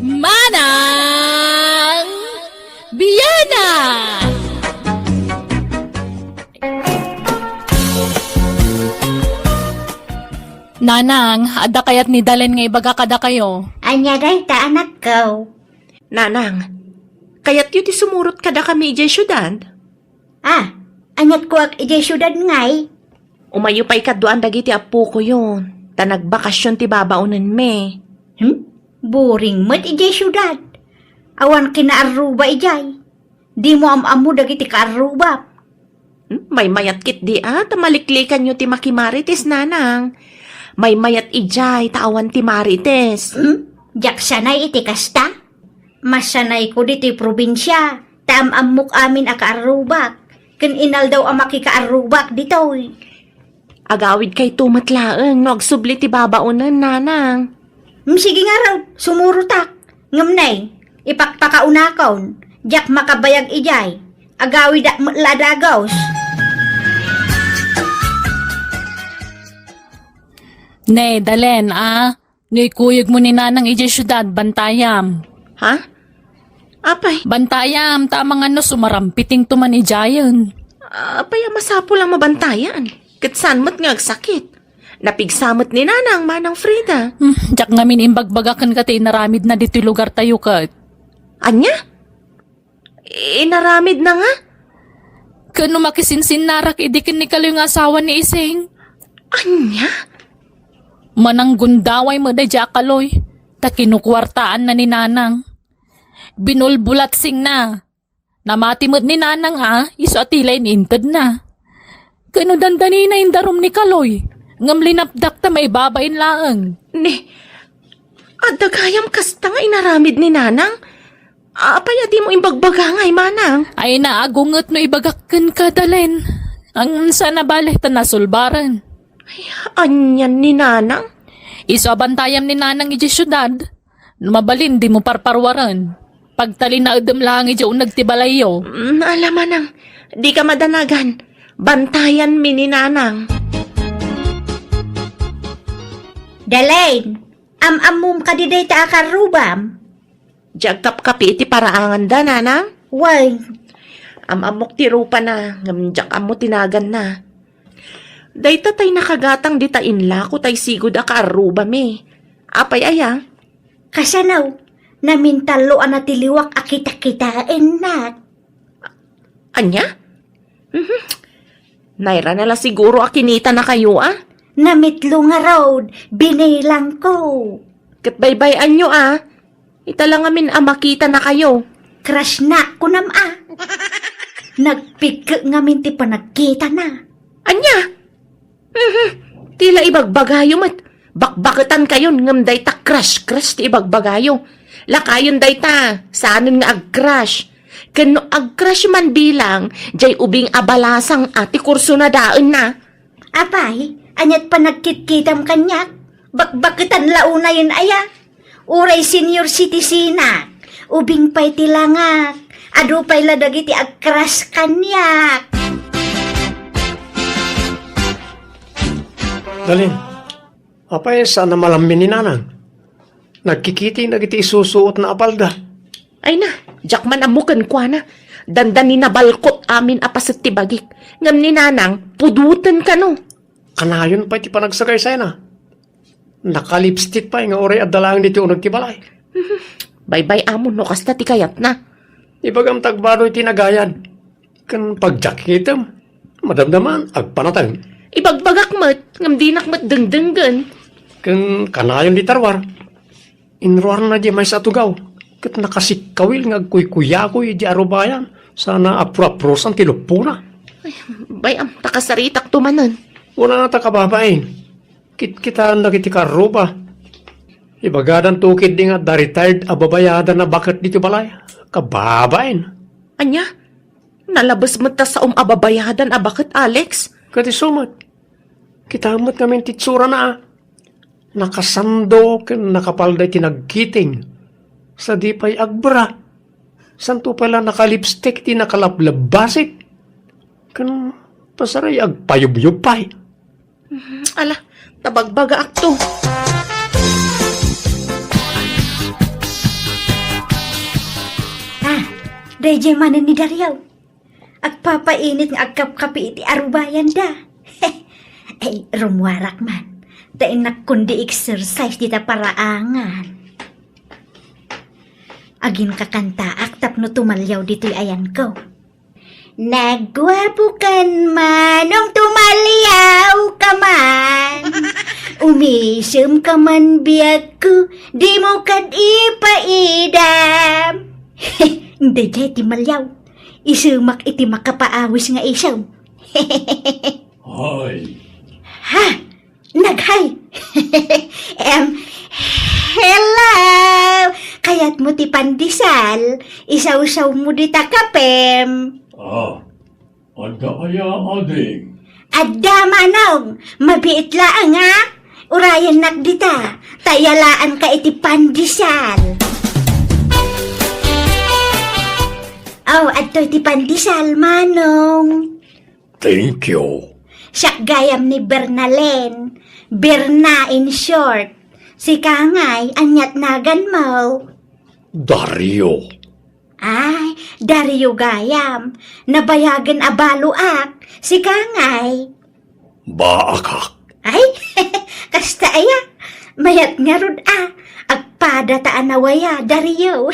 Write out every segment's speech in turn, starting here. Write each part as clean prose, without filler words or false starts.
Manang Biyana! Nanang, ada kayat ni Dalen nga ibaga kada kayo. Anya day ta anak ko. Nanang, kaya't yun ti sumurot kada kami ijay syudad. Anyat ko ak ijay syudad ngay. Umayo pa'y kaduan dagiti apo ko yun. Ta nagbakasyon ti babaunan me. Boring mat ijay syudad. Awan kinaaruba ijay. Di mo amamu dagiti kaaruba. May mayat kit di tamaliklikan nyo ti makimarites, nanang. May mayat ijay, tawan ti marites. Jak sanay iti kasta. Masanay ko diti probinsya. Amuk amin a kaarubak. Ken inal daw ang makikaarubak ditoy. Agawid kay tumatlaeng, no agsubli ti babaunan, nanang. Sige nga raw, sumurutak. Ngamnay, ipakpakaunakon. Jak makabayag ijay. Agawid ladagaws. Ne, Dalen, Noy kuyog mo ni Nanang ijay syudad, bantayam. Ha? Apay, Bantayam, tamang sumarampiting tuman ijayan. apay masapo lang mabantayan. Katsanmat nga agsakit. Napigsamot ni nanang manang Frida. Jak ngamin imbagbagakan ka tayo naramid na dito lugar tayo kat. Anya? Inaramid na nga? Kano makisinsin narak idikin ni kalo yung asawa ni Iseng. Anya? Manang gundaway mo da jakaloy. Ta kinukwartaan na ni Nanang. Binulbulat sing na. Namatimod ni Nanang iso atilay ni intad na. Kano dandani na indarom ni Kaloy. Ngam linapdak ta may babain laang. Adagayam kasta nga inaramid ni nanang. Apay di mo imbagbaga ngay manang. Ay naagungot no ibagakan ka Dalen. Ang sana balik ta nasulbaran. Anyan ni nanang? Iso abantayam ni Nanang iji syudad. Mabalin di mo parparwaran. Pagtali na udam lang iji nagtibalayo. Alam manang, di ka madanagan. Bantayan mi ni nanang. Dalain, amum ka di day ta akarubam. Jagkap kapi iti paraangan da nanang. Way, Amok ti rupa na, ngamjak amo tinagan na. Day tatay nakagatang di tainla ko tay sigod akaaruba mi. Apay aya? kasanaw, namintalo na tiliwak akita-kitain na. Anya? Naira nala siguro akinita na kayo Namitlo nga road, binilang ko. Katbaybayan nyo Italang amin makita na kayo. Crush na ko Nagpigka ngamin ti panagkita na. Anya? Tila ibagbagayo mat. Bakbaketan kayon ngam day ta crush ti ibagbagayo. Lakayon day ta. Saanon nga ag-crush. Kano ag-crush man bilang, jay ubing abalasang ati kurso na daan na. Apay, anyat panagkitkitam kanyak. Bakbakitan launa yun aya. Uray senior citizen na. Ubing pa'y tilangak. Ado pa'y ladagiti ag-crush kanyak. Dalin, apay sana malamin ni nanang. Nagkikiti nagiti isusuot na apalda. Ay na, jakman amukan kwa na. Dandan ni nabalkot amin apasit ti bagik. Ngam ni nanang, pudutan ka no. Kanayon pa iti panagsagay sa na. Nakalipstick pa nga oray at dalang dito unag ti balay. Bye-bye amon no kasta ti kayat na. Ibagam tagbaro iti nagayan. Kan pagjakitam, madamdaman agpanatang. Ibagbagak mat, ngam dinak mat dengdenggan. Kan kanayon di tarwar. Inruar na di may sa tugaw. Kat nakasikawil nga kuy-kuyakoy di arubayan. Sana apro-aprosan ti lupuna. Bayam, takasaritak tumanan. Una na takababain. Kita nakiti karuba. Ibagadan tukid di nga da retired ababayadan na bakit dito balay. Kababain. Anya? Nalabas mo ta sa ababayadan bakit Alex? Kati sumat. Kita amat kami titsura na nakasando ken nakapalday tinagkiting. Sa di pa'y agbra. Santo pala nakalipstick ti nakalablabasik. Kan pasaray agpayub-yub pa'y. Ala, tabagbaga akto. Dayjay manan ni Daryaw. Agpapainit nga agkap-kapi iti arubayan da. Ay, rumwarak man. Dainak kundi exercise dita paraangan. Agin kakanta aktap no tumalyaw dito'y ayan ko. Nagwapo kan manong tumalyaw ka man. Umisem ka man biyak ko, di mo kad ipaidam. Hindi jay timalyaw. Isumak iti makapaawis nga isaw. Hay. Ha? Naghay. Hello. Kaya't mo ti pandisal, isaw-saw mo di takapem. Ada kaya ading. Adda manong, mabiit laang ha. Urayan nakdita, tayalaan ka iti pandisal. Oh, adto iti pandisal manong. Thank you. Siyak gayam ni Bernalen. Berna in short. Si Kangay, anyat nagan mo. Dario. Ay, Dario gayam. Nabayagan abaluak. Si Kangay. Baakak. Ay, kasta aya. Mayat nga rod agpada taan nawaya, Dario.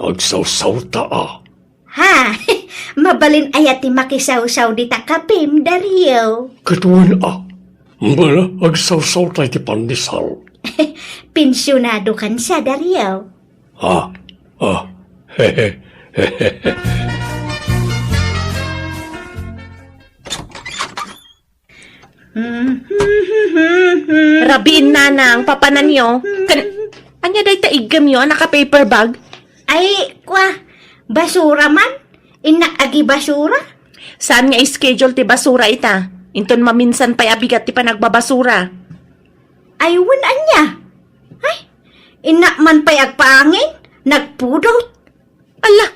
Agsaw-saw ta Ha, mabalin ayat ti makisaw-saw di takapim, Dario. Katuan Bala, agsaw-saw tayo ti pandesal. Pensyonado kan sa, Dario. Hehe. Rabiin nanang, papanan nyo. Anya day taigam nyo, naka-paper bag? Ay, basura man? Inak agi basura? Saan nga schedule ti basura ita? Inton maminsan pa'y abigat ti panagbabasura. Ay, winan niya. Ay, inak man pa'y agpaangin? Nagpudot? Ala,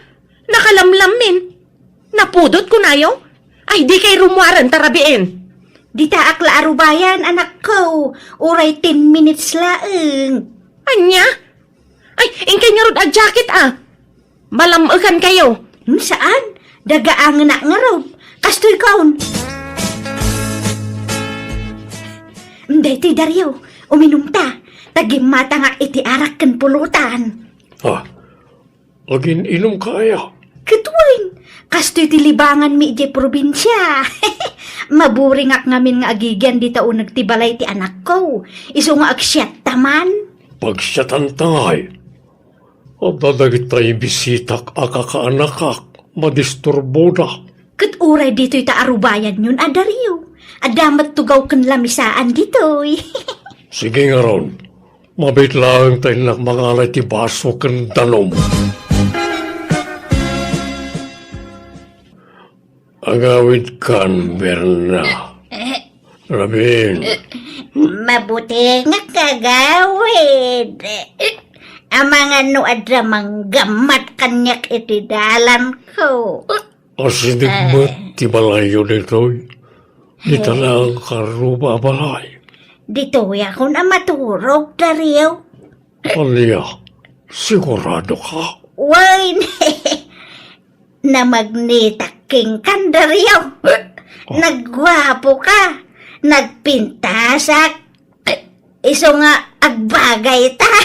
nakalamlamin. Napudot ko nayo? Ay, di kay rumwaran tarabiin. Di taak la arubayan, anak ko. Uray 10 minutes laeng. Anya? Ay, ingkay nga rod jacket Malamukan kayo. Saan? Dagaang na nga raw. Kastoy kaon. Dati Dario, uminom ta. Tagim mata nga iti arak kan pulutan. Agin inom kaya. Kituin, kastoy ti libangan mi iti probinsya. Maburing ak ngamin nga agigyan di tao nagtibalay ti anak ko. Iso nga agsyat taman. Pagsyatan tangay. At dadagit tayo bisitak akakaanakak. Madisturbo na. Kat uray dito'y taarubayan yun, Dario. Adamat tugaw kan lamisaan dito'y. Sige nga ron. Mabit lang tayo nakmangalay ti baso kan danom. Agawid kan, Berna. Rabin. Mabuti nga kagawid. Ang mga nuadra manggamat kanyak iti dalan ko. Asidig mo ti balayo nito. Di talang karuba balay. Dito'y ako na maturog, Dario. Alya, sigurado ka? Wine, na magnitaking kan, Dario. Nagwapo ka. Nagpintasak. Iso nga agbagay ta.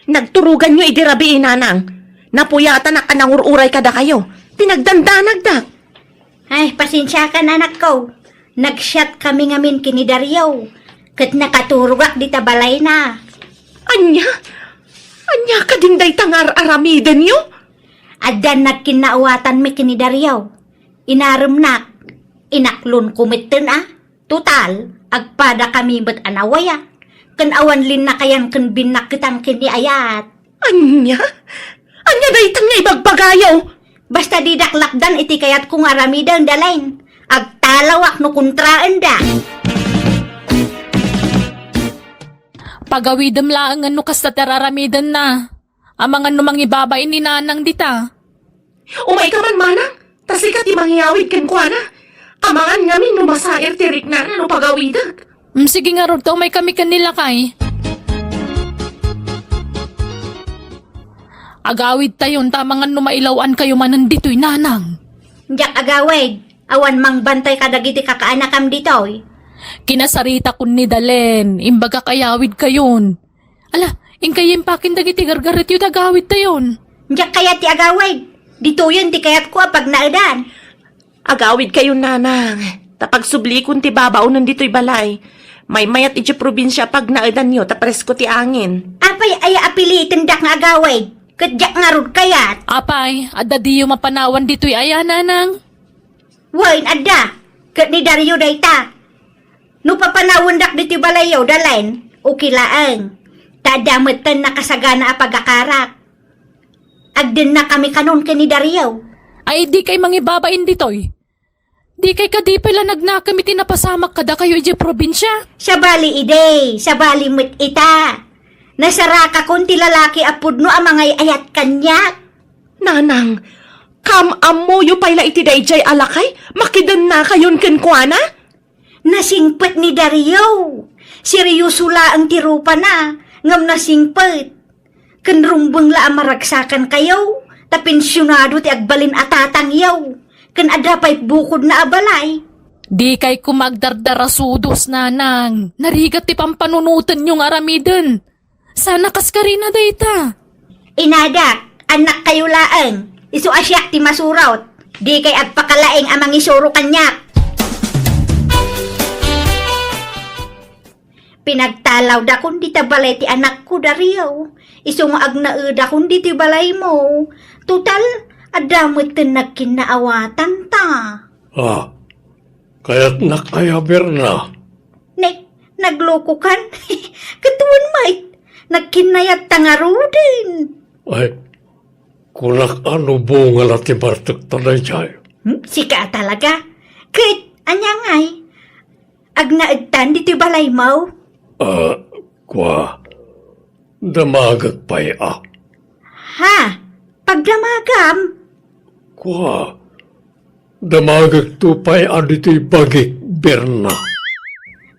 Nagturugan nyo idirabiin nanang. Napuyata na kanangururay kada kayo. Pinagdandanagdak. Ay, pasensya ka anak ko. Nag-shot kami ngamin kini Dario. Kat nakaturugak di tabalay na. Anya? Anya ka din day tangar aramiden nyo? Adan na kinaawatan mi kini Dario. Inarum nak. Inaklon kumiten Total, agpada kami ba't anawaya. Kan awan lin na kayang kan binak kitang kini ayat. Anya? Anya day tanga ibagbagayaw? Basta di daklakdan iti kayat kung aramidan dalain. Agtalawak no kontraan da. Pagawidam lang ano kas tararamidan na. Ang mga numang ibabay ni nanang dita. Umay ka man manang. Tasikat imangiyawid kan kwa na. Amangan ngamin no masair tirik na no pagawidag. Sige nga Rod, may kami kanila kay. Agawid tayon, tamangan numailawan kayo manan dito'y nanang. Jak agawid, awan mang bantay kadagiti kakaanakam ditoy. Kinasarita kun ni Dalen, imbaga kayawid kayon. Ala, ingkayim pakin dagiti gargaret yung agawid tayon. Jak kaya ti agawid, dito yun ti kayat ko pag naadan. Agawid kayo nanang. Tapag sublikon ti babaw nandito'y balay. May mayat iti probinsya pag naadan nyo tapres ko ti angin. Apay ay apilitin dak nga agawid, kadyak nga rod kayat. Apay, adda diyo mapanawan dito'y aya nanang. Wain adda, kat ni Dario dayta. No papanawon dak diti balayaw dalain, ukilaang. Tadametan na kasagana a pagakarak. Agdin na kami kanon ni Dario. Ay di kay mangibabain dito'y. Di kay kadipay lang nagnakami tinapasamak kada kayo iti probinsya. Sa bali ide, sa bali mo't ita. Nasaraka kon ti lalaki apud no amangay ayat kanyak. Nanang, kam amoyo payla iti dayjay alakay? Makidan na kayon kenkwana? Nasingpet ni Dario. Seryoso la ang tirupa na. Ngam nasingpet. Kenrumbeng la amaragsakan kayo. Ta pensyonado ti agbalin atatang yaw. Ken adapay bukod na abalay. Di kay kumagdardarasudos nanang. Narigat ti pampanunutan yung aramiden. Sana kaskarina dayta. Inadak, anak kayo laeng. Isu asyak ti masurawt. Di kay agpakalaeng amang isuro kanyak. Pinagtalaw da kundi ta balay ti anak ko Dario. Isu nga agnaeda kundi ti balay mo. Total, adamot ti nagkinaawatan ta. Kaya't nakayaber na. Nagloko kan? Katuan mait, nagkinayat tangaro din. Ay, kunak ano bunga na ti Bartok tanay jay. Sika talaga. Kahit anyangay, agnaedtan di ti balay mo. Kwa, damagag pa'y Ha? Pagdamagam? Kwa, damagag tupay adito'y bagik berna.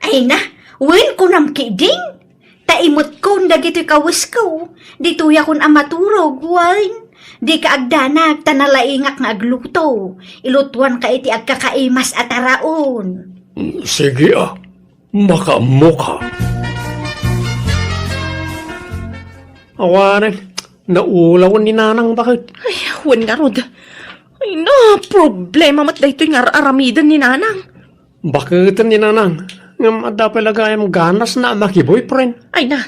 Ay na, wen ko nam kiding. Taimot ko dagito'y kawis ko. Dituya kun amaturog, wen. Di ka agdanag, tanalaingak nga agluto. Ilutuan ka iti agkakaimas at araon. Sige makamuka. Awanan, naulaw ni nanang bakit? Ay, wan nga rod. Ay na, problema mat daytoy nga aramidan ni nanang. Bakit ni nanang? Ngam adapay lagayam ganas na maki-boyfriend. Ay na,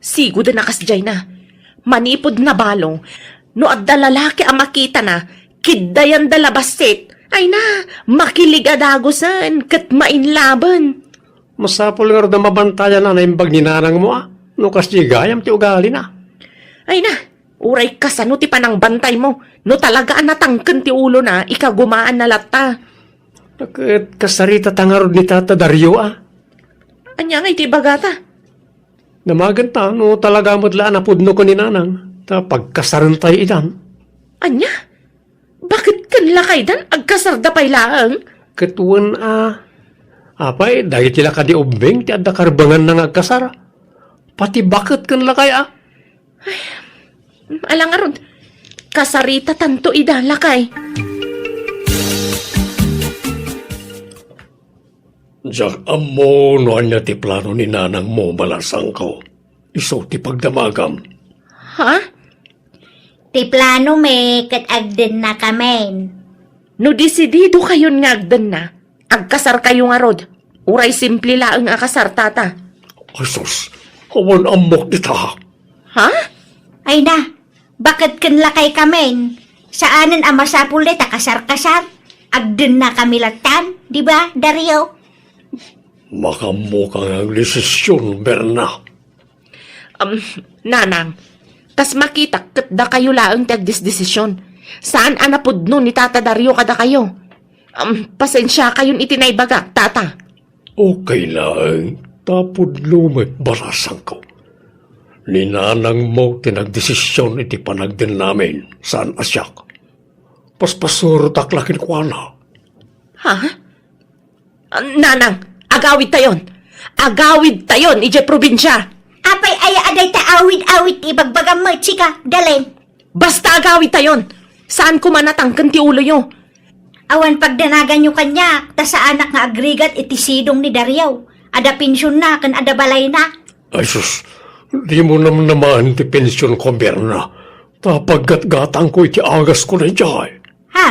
sigod na kasjay na. Manipod na balong. No adda lalaki ang makita na, kiddayan dalabasit. Ay na, makiligadagosan, kat mainlaban. Masapol nga rin na mabantayan na naimbag ni nanang mo No kasi gayam ti ugali na. Ay na, uray kasano ti panang bantay mo. No talagaan natangken ti ulo na, ikagumaan na lata. Bakit kasarita tangarod ni Tata Dario Anya nga iti bagata. Namagan ta, no talaga madlaan na pudno ko ni nanang. Ta pagkasarantay idan. Anya? Bakit kan lakay dan? Agkasarda pa'y laang? Ketuan apay, dahil tila ka di ubeng, ti adda karbangan na agkasara. Pati bakit kan lakay Alang nga ron, kasarita tanto ida lakay. Diyak amo no anya ti plano ni nanang mo malasang ko. Iso ti pagdamagam. Ha? Ti plano me, kat agden na kamen. No desidido kayon nga agdan na, agkasar kayo nga rod. Uray simple laang akasar tata. Asos, awan amok di ta. Ha? Ay na, bakit kanlakay kamen? Saanan ang masapulit kasar-kasar? Agden na kami latan, di ba, Dario? Makamukang ang desisyon, Berna. Nanang, tas makita kat da kayo laang tagdisdesisyon. Saan anapod no ni Tata Dario kada kayo? Pasensya kayon itinaybaga, tata. Okay lang, tapod lumit barasang ko. Ni nanang mo tinagdesisyon iti panagdin namin saan asyak. Paspasuro taklakin ko na. Ha? Nanang, agawid tayon. Agawid tayon, ije probinsya. Apay aya aday ta awid-awid ibagbagang mo, chika, dalin. Basta agawid tayon. Saan ko manatangkan ti ulo yo? Awan pagdanagan nyo kanya, ta sa anak nga agrigat itisidong ni Daryaw. Ada pensyon na, kan ada balay na. Ay sus, di mo naman ti pensyon ko, Berna. Tapaggat-gatang ko iti agas ko na dyan. Ha?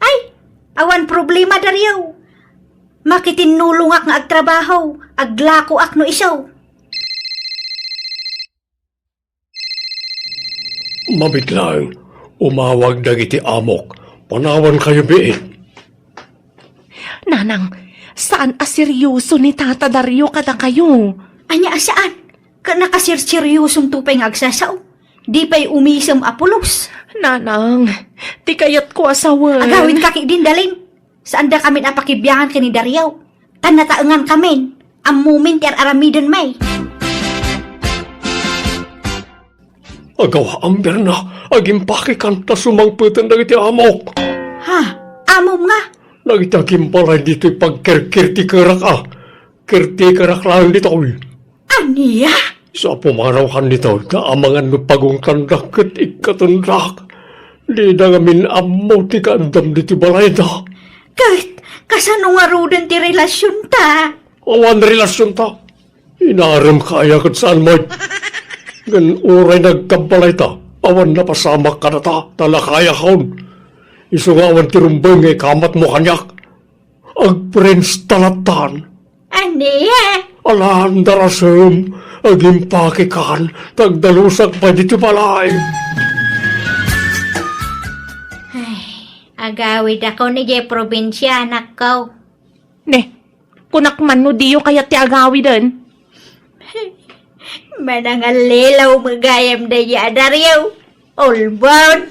Ay, awan problema Daryaw. Makitinulong ak nga agtrabaho, aglako ak no isaw. Mabiglang, umawag dagiti amok. Panawan kayo biin. Nanang, saan aseryoso ni Tata Dario kada kayo? Anya asaan? Ka nakasirsiryosong tupay nga agsasaw. Di pa'y umisam apulos. Nanang, ti kayat ko asawan. Agawin kaki din dalin. Saan da kami napakibiyangan ka ni Daryaw? Tanataangan kami. Ang moment yar aramidon may. Agaw ang Berna, agimpake kanta sumangputan dagiti amok. Ha? Amom nga. Nagitagimpalay dito'y pagkirkirti kerak Kirti kerak lang dito. Aniya? Sa pumaraw kan dito, naamangan no pagungkan daket ikatundak. Di na ngamin amo ti kaandam dito balay da. Kahit kasano nga rudan ti relasyon ta. Awan relasyon ta. Inaaram kaya kat saan mo. Gan uray nagkabalay ta. Awan na pasamak ka na ta. Talakaya kaon. Iso nga awan tirumbay ngay kamat mo kanyak. Agprens talatan. Aniya? Alaan darasem. Agimpake kan. Tagdalusak pa dito balay. Agawid ako ni Jay probinsya, anak ko. Ne, kunakman no diyo kaya ti agawidan. Manangalilaw magayam na ya, Daryaw. All bound.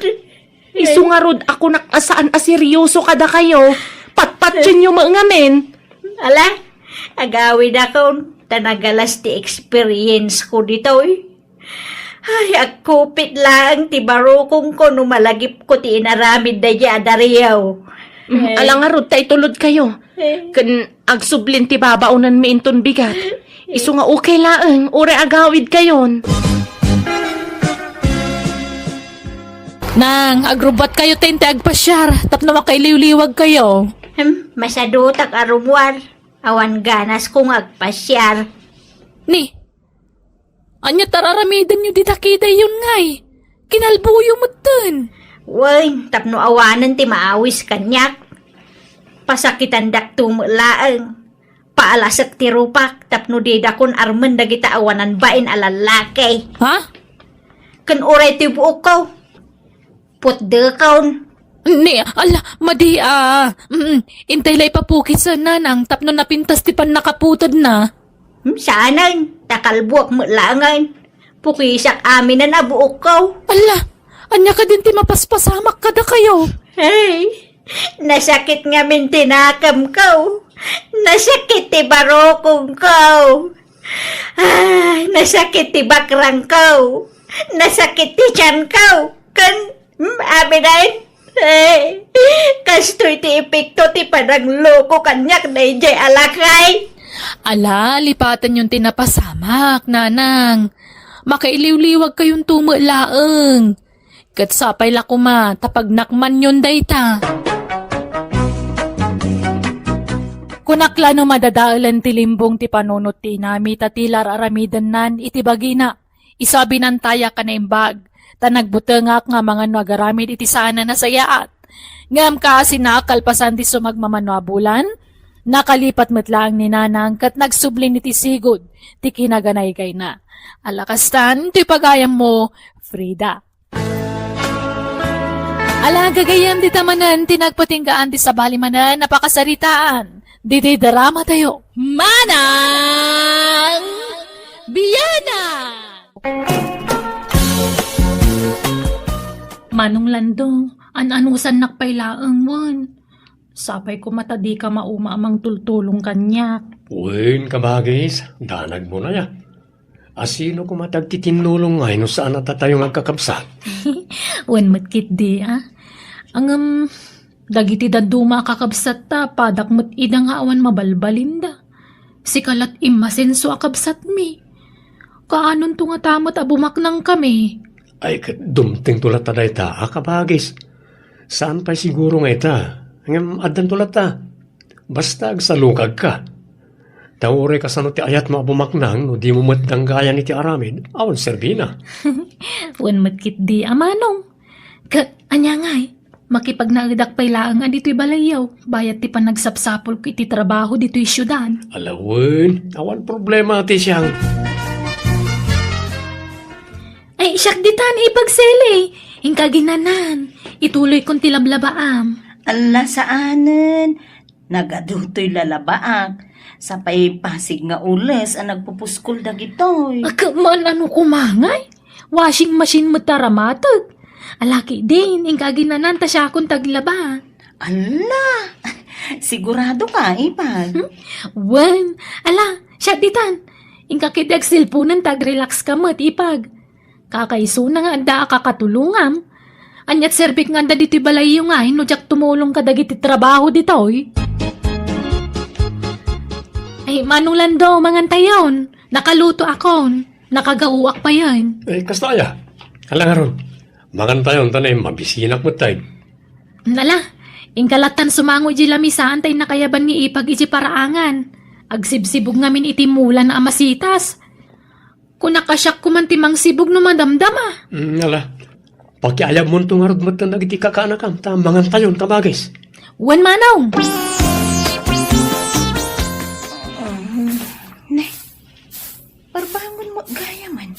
Isu nga rod ako nakasaan aseryoso kada kayo. Patpatsin yung mga men. Ala, agawid ako. Tanagalas ti experience ko dito eh. Ay, agkupit lang ti barukong ko no malagip ko ti inaramid na ya, Daryaw. Alang nga rod tay tulod kayo. Kan agsublin ti babaunan mi inton bigat. Isu nga okay laeng, ure agawid kayon. Nang, agrubat kayo tente agpasyar, tapno makailiw-liwag kayo. Masadutak arumwar. Awan ganas kong agpasyar. Ni, anya tararamidan nyo ditakida yun ngay. Kinalbuyo mo dun. Uy, tapno awanan ti maawis kanyak. Pasakitan dak tumulaang. Paalasak ti rupak, tapno di dakon armen dagita awanan bain alalaki. Ha? Kan uray ti buok ko. Putdekaon. Ni, ala, madi intaylay papukit sa nanang, tapno napintas ti pan nakaputod na. Sanay, takalbuak mo langan. Pukisak amin na nabuok ko. Ala, anya ka din ti mapaspasamak kada kayo. Hey, nasakit nga min tinakam ko. Nasakit ti barokong ko. Ay, nasakit ti bakrang ko. Nasakit ti tiyan ko. Kan, abinain. Hey, kastoy ti epekto ti padang loko kanyak na ijay alakay. Ala, lipatan yung tinapasamak, nanang. Makailiw-liwag kayong tumulaeng. Katsapay lakuma, tapag nakman yun dayta. Kunakla no madadaalan ti limbong ti panunot ti nami tatilar aramidan nan iti bagina. Isabi nan taya ka na imbag. Tanagbutengak nga mga nagaramid iti sana na sayaat. Ngam ka sinakalpasan ti sumagmamano bulan. Nakalipat metlang ni nanang kat nagsublin iti sigod. Ti kinaganay kay na. Alakastan ti pagayam mo, Frida. Ala gagayam di tamanan ti nagpatinggaan ti sabali manan napakasaritaan. Didi drama tayo. Manang Biyana! Manong Lando, an-anusan nakpailaang mon. Sapay ko matadi ka mauma amang tultulong kanya. Uwin kabagis, danag mo na ya. Asino ko matagtitinulong ngay no saan natatayong agkakabsat? Wen matkit di ah. Ang Dagiti daduma kakabsat ta, padakmat ida nga awan mabalbalinda. Si kalat imasenso akabsat mi. Kaanon to nga tamat abumaknang kami. Ay, dumting tulat ta day ta, akabagis. Saan pa siguro nga ita? Ngam, adan tulat ta. Basta agsalukag ka. Taure ka sa no ti ayat mo abumaknang, no di mo matang gaya ni ti aramid, awan serbina. Wan matkit di amanong. Anya ngay, makipag nagadak pailaang dito'y balayaw, bayat ti panagsapsapol ko iti trabaho dito'y syudad. Alawin, awan problema ti siyang. Ay, siyak ditan ipagsele. Hingka ginanan, ituloy kong tilablabaam. Ala saanen, nagadutoy lalabaak. Sa pasig nga ules ang nagpupuskol dagitoy. Man ano kumangay? Washing machine mo taramatag. Alaki din, hingka ginanan ta siya akong taglaba. Ala, sigurado ka, Ipag. Wan, ala, siya ditan. Hingka kidag silpunan tag-relax ka mo't ipag. Kakaiso na nga anda kakatulungam. Anyat serbik nga anda dito'y balayo nga, hinudyak tumulong ka dagiti trabaho dito'y. Ay, manulan daw, mangantayon. Nakaluto akon. Nakagauwak pa yan. Eh, kastaya. Alang aron. Mangan tayo, tanay, mabisinak mo tayo. Nala, ingkalatan sumango iji lamisaan tay nakayaban ni ipag iji paraangan. Agsibsibog ngamin itimulan na amasitas. Kung nakasyak ko man timang sibog no madamdama. Ala, pagkiayab mo itong harod mo ito nagiti kakaanakam, mangan tayo, tabagis. Wan manong! Ne, parbangon mo gaya man.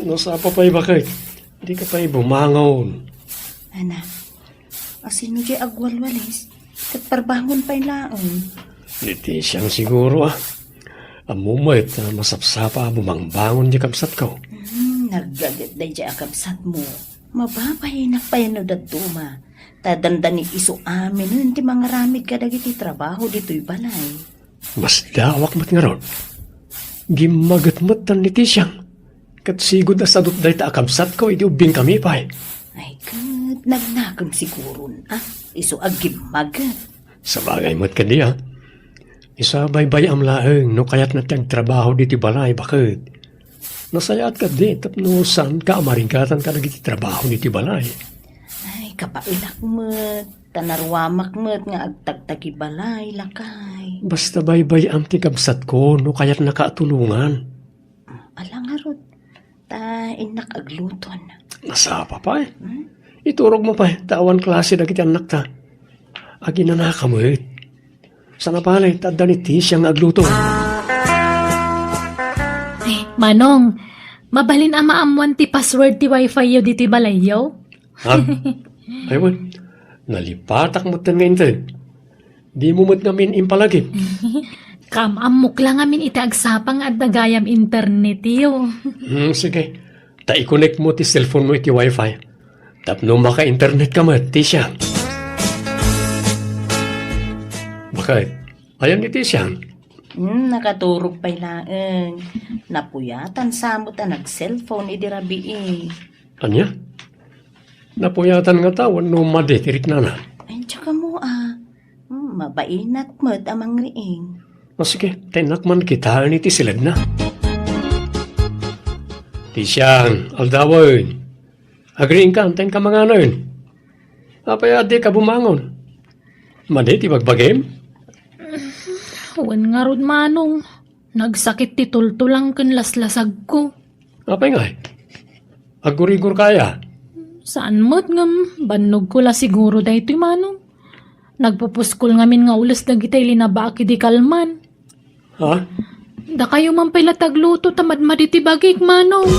Nasapa pa iba kay, di ka pa bumangon. Ana, asino di agwalwalis, kat parbangon pa laon. Diti siyang siguro Amumait na masapsapa bumangbangon di kapsat ko. Naggagat day di akabsat mo. Mababay na pa yan daduma. Tadandani iso amin nun ti mga ramid ka dagiti trabaho dito'y balay. Mas dawak mat nga ron. Gimagat mat tan niti siyang. Kat sigod na sadot day ta akabsat ko, iti ubing kami pa. Ay kat, nagnakon siguro iso agimagat. Sa bagay mat ka niya. Isabay-bay am laeng no kayat na tiyang trabaho diti balay bakit. Nasayat ka di tapno saan ka amaringkatan ka nagiti trabaho diti balay. Ay kapailak met, tanarwamak met nga agtagtagi balay lakay. Basta baybay am ti kabsat ko no kayat nakaatulungan. Alang harot, ta inak agluton. Nasapa pa Iturog mo pa tawan klase dagiti anak ta. Agi na nakamit. Sana palay, tadaniti siyang agluto. Ay, manong, mabalin ama amuan ti password ti wifi yo diti balayaw. Ha? Aywan, nalipatak mo tan ngayon tayo. Di mo mat namin impalagip. Kamamok lang amin iti agsapang at nagayam internet yo. Sige, ta-connect mo ti cellphone mo iti wifi. Tapno maka-internet ka mat, ti siya. Bakit? Ayan iti siya. Nakaturog pa'y laeng. Napuyatan samot nag-cellphone idirabi Anya? Napuyatan nga tawan no madetirik na na. Ay, tsaka mo mabainat mo't amang riing. Sige, tinakman kita iti silad na. Ti siyang, aldawin. Agriing ka, antayin ka mga anoyin. Apay ka bumangon. Madeti bagbagim? Wan nga rod manong, nagsakit ti tultulang kan laslasag ko. Apay nga Agurigur kaya. Saan mo't ngam, banog ko la siguro dahito manong. Nagpupuskol ngamin nga ulas dagitay linabaki di kalman. Ha? Da kayo man pala tagluto tamad maditi bagik manong.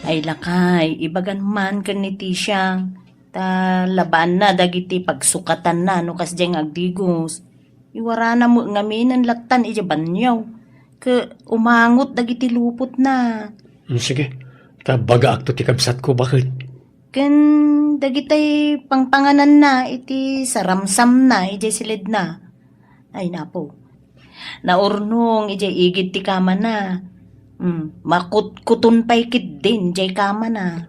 Ay lakay, ibagan man kan ni Tisyang. Ta laban na dagiti pagsukatan na no kas diyang agdigos. Iwara na mo ngaminan latan ija banyaw. Ke umangot dagiti lupot na. Sige, tabaga akto ti kabsat ko bakit? Ken dagitay pangpanganan na iti saramsam na ija silid na. Ay napo. Naurnong ija igid ti kama na. Makutkuton pay kit din jay kama na.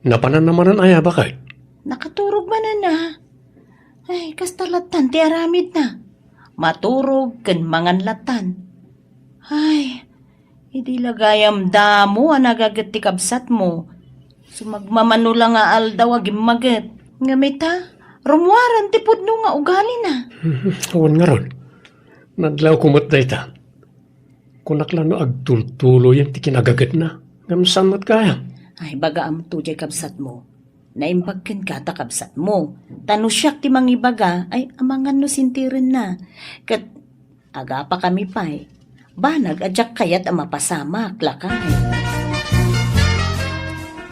Napanan naman aya bakit? Nakaturog man na. Ay, kastalatan ti aramid na. Maturog ken manganlatan. Ay, hindi lagayam damo ang nagagat ti kabsat mo. Sumagmamano lang nga aldaw agim magat. Ngamit ha, rumwaran ti pudno nga ugali na. Awan nga ron. Nadlaw kumot da ita. Kunaklan no agtultulo yan ti kinagagat na. Ngamsan mat kaya. Ay, baga am to jay kabsat mo. Naimbagken ka ta kabsat mo. Tanusyak ti mangibaga, ay amangan no sintirin na. Kat aga pa kami pa'y. Banag adyak kayat ang mapasamak, lakay.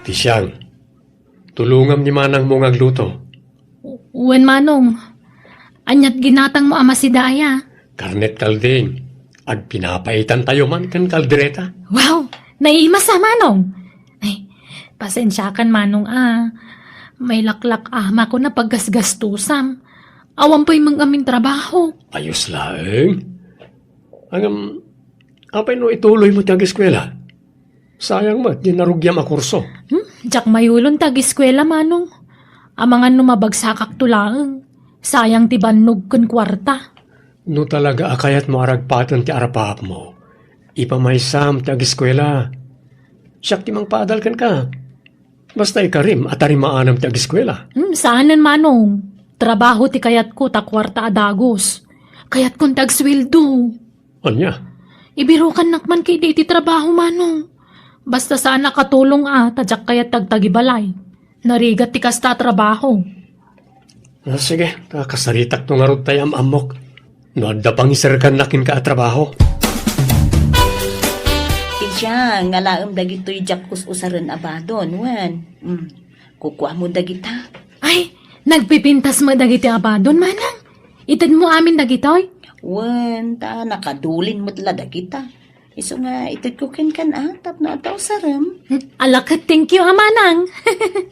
Tisyang, tulungam ni manang mo ngagluto. Wen manong, anyat ginatang mo ama si Daya. Karnet kalding, ag pinapaitan tayo man kan kaldereta. Wow, naiimas sa manong. Ay, pasensya kan manong May laklak ama ko na paggasgastusam. Awan po'y mangaming trabaho. Ayos lang. Apay no ituloy mo tiyang eskwela. Sayang mo, di narugyam a kurso. Diyak mayulon tag-eskwela manong. Amangan no mabagsakak tulaang. Sayang ti bannog kun kwarta. No talaga akayat mo aragpatan ti arapap mo. Ipamaysam tiyang eskwela. Siyak ti mang paadalkan ka. Basta ikarim at arimaanam tiyang eskwela. Saanan manong? Trabaho ti kayat ko ta kwarta adagos. Kayat kong tagswildo. Anya? Ibirukan nakman kay di ti trabaho manong. Basta saan nakatulong tadyak kayat tagtagibalay. Narigat ti kasta trabaho. Sige, kasaritak to nga rod tayo amok. No, adda pang isarkan nakin ka at trabaho. Tijang, ngalaam dagito'y jakkus usaran abadon, wan. Kukuha mo dagita. Ay, nagpipintas mo dagiti abadon manang. Itad mo amin dagitoy. Wan, nakadulin mo't la dagita. Iso nga, itad ko kan atap na ataw saram. Alakat, thank you amanang.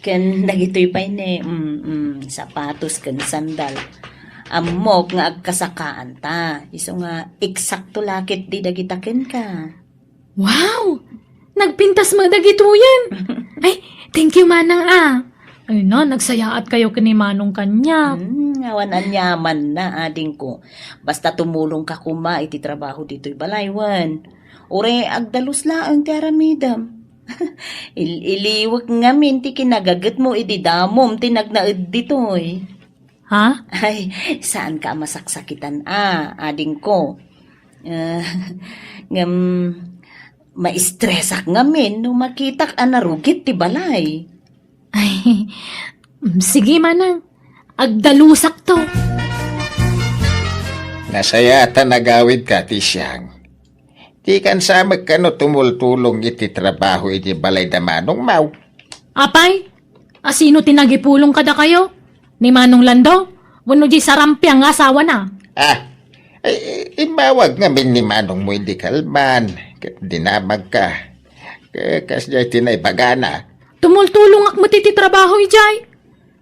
Ken dagito'y pa ne, sapatos ken sandal. Amok nga agkasakaan ta. Iso nga, eksakto lakit di dagita ken ka. Wow! Nagpintas mo dagito yan. Ay, thank you manang Ay na, nagsayaat kayo kini manong kanya. Awan anyaman na ading ko. Basta tumulong ka kuma iti trabaho dito'y balaywan. Ure agdalus laang ti aramidam. Iliwag ngamin ti kinagagat mo iti damom ti nagnaed dito'y. Ha? Ay, saan ka masaksakitan ading ko? Maistresak ngamin no makitak narugit ti balay. Ay, sige manang. Agdalusak to. Nasayata nagawid ka, Tisyang. Di kan sa magkano tumultulong iti trabaho iti balay da manong mau. Apay, asino tinagipulong kada kayo? Ni Manong Lando? Wano di sarampiang asawa na? Imawag ngamin ni manong mo hindi kalman. Dinamag ka. Kasya tinaybagana. Tumultulong ak matiti trabaho ijay.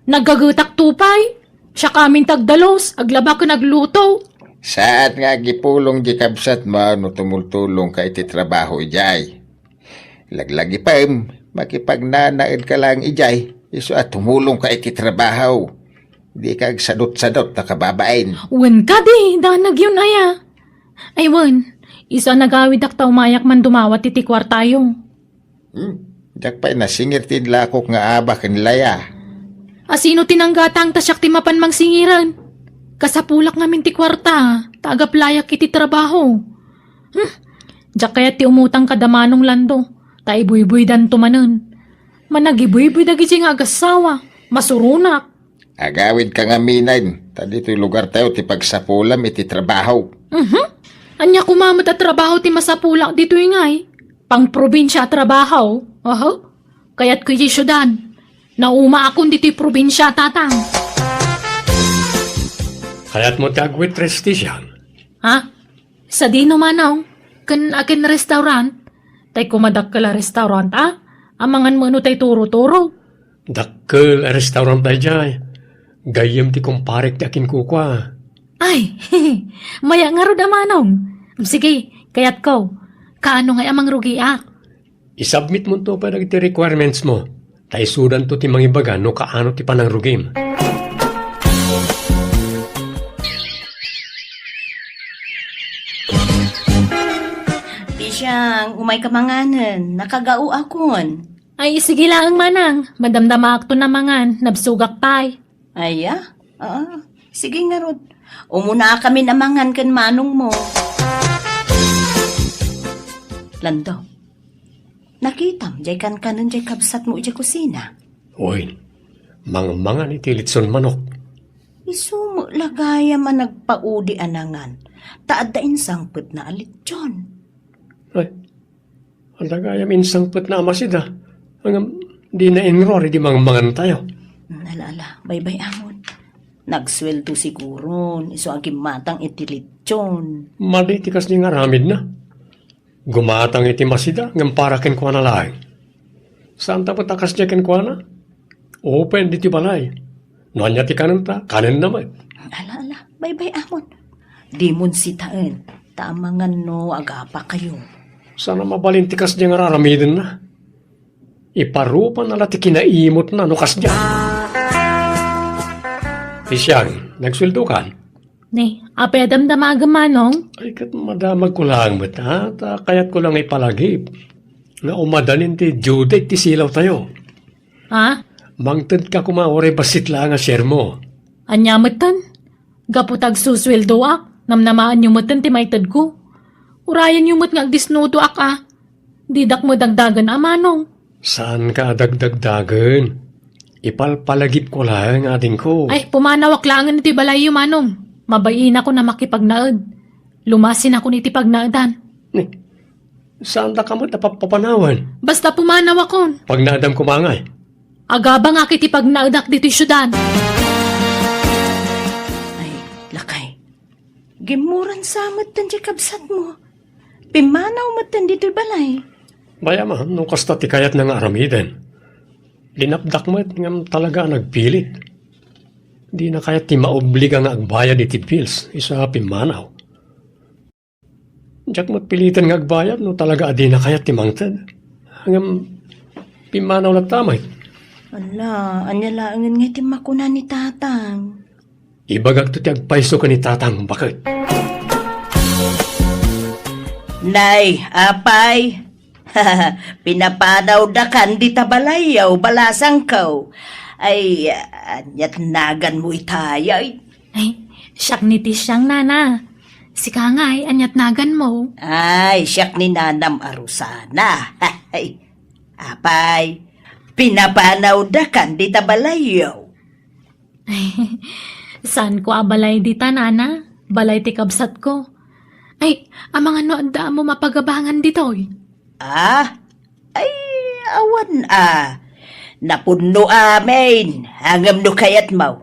Nagagutak tupay. Siya kamin tagdalos, aglaba ka nagluto. Saan nga gipulong di kabsat mo no tumultulong ka iti trabaho ijay. Laglagi pa makipagnanaid ka lang ijay. Iso at tumulong ka iti trabaho. Di kag sadot-sadot na kababain. Wen ka di, danag yun aya. Ay wen, isa nagawid ak taumayak man dumawat iti kwartayo. Dak pa'y nasingir tin lakok nga aba kanilaya. Asino tinanggatang tasyak ti mapan mang singiran? Kasapulak ngamin ti kwarta, tagaplayak iti trabaho. Diyak kaya ti umutang kadamanong Lando, ta ibuy-buy dan tumanon. Managibuy-buy dagi nga agasawa, masurunak. Agawid ka nga minayin, dito'y lugar tayo ti pagsapulam iti trabaho. Anya kumamot at trabaho ti masapulak dito ingay. Pang probinsya trabaho. Kaya't kuy syudad. Nauma akong dito'y probinsya tatang. Kaya't mo tagwit Tisyang. Ha? Sa dino manaw, kan akin restaurant. Tay kumadak kala restaurant Amangan mo no tay turo-turo. Dakkel a restaurant tayo jay. Gayem ti kumparek ti akin kukwa. Ay, maya nga ro damanong. Sige, kaya't ko. Kaano nga amang rugi I-submit mo to para iti requirements mo. Taisudan to ti mangibaga no kaano ti panangrugim. Di siyang umay kamanganan, nakagao akon. Ay, sige lang manang. Madamdama akto na mangan. Nabsugak pay. Aya? Sige nga Rod. Umuna kami namangan kan manong mo. Lando, nakitam, jay kan kanan jay kabsat mo jay kusina. Oy, mangamangan iti litson manok. Isumo lagaya man nagpaudi anangan. Taad da insangpet na alit John. Ay, ang tagayam insangput na amasida. Hanggang di na enrory di mangamangan tayo. Nalala, bye-bye amon. Nagsweldo siguro, iso agim matang itilitsyon. Maditikas ni nga ramid na. Gumatang iti masida, ngam para ken kwa na laing. Saan tapat akas niya ken kwa na? Open diti balay. Noanya ti kanan ta, kanan naman. Ala, bye-bye amon. Di mon sitaan, tamangan no agapa kayo. Sana mabalintikas niya nga raramidin na. Iparupan na lati kinaimot na nukas niya. Isyang, nagsweldo kan? Ne, apay damdamagam manong. Ay, kat madamag ko lang mat, ha? Kaya't ko lang ipalagip. Na umadanin ti due date ti silaw tayo. Ha? Mangtad ka kumawari basit lang nga share mo. Anyamatan? Gaputag susweldo ak. Namnamaan yung matan ti maitad ko. Urayan yung mat nga agdisnuto ak ah. Didak mo dagdagan manong. Saan ka dagdagdagan? Ipalpalagip ko lang ating ko. Ay, pumanawak langan iti balay yung manong. Mabayin ako na makipagnaad. Lumasin ako niti pagnaadan. Eh, saan da ka mo napapanawan? Basta pumanawak kon. Pag naadam kumangay. Agabang akit ipagnaadak dito syudan. Ay, lakay. Gimuran samat tan jay kabsat mo. Pimanaw matan dito'y balay. Baya man, nung kasta ti kayat ng aramiden. Linapdak mo ngam talaga nagpilit. Di na kaya ti maobliga nga agbayad iti bills. Isa pimanaw. Diyak mo't pilitan nga agbayad no talaga adi na kaya ti mangtad. Hanggang pimanaw lang tamay. Ala, anya laangan nga ti makuna ni tatang. Ibagag to ti agpaiso ka ni tatang. Bakit? Nay, apay. Pinapanaw da kan di tabalayaw, balasang kaw. Ay, anyat nagan mo itayay. Ay, siyak niti siyang nana. Si Kangay, anyat nagan mo. Ay, siyak ni Nanam Arusana. Ay, apay, pinapanaw da kan di tabalayaw. Ay, saan ko abalay dita nana? Balay ti kabsat ko. Ay, ang mga noanda mo mapagabangan ditoy. Ay, awan napunno amin, hangam no kayat mau.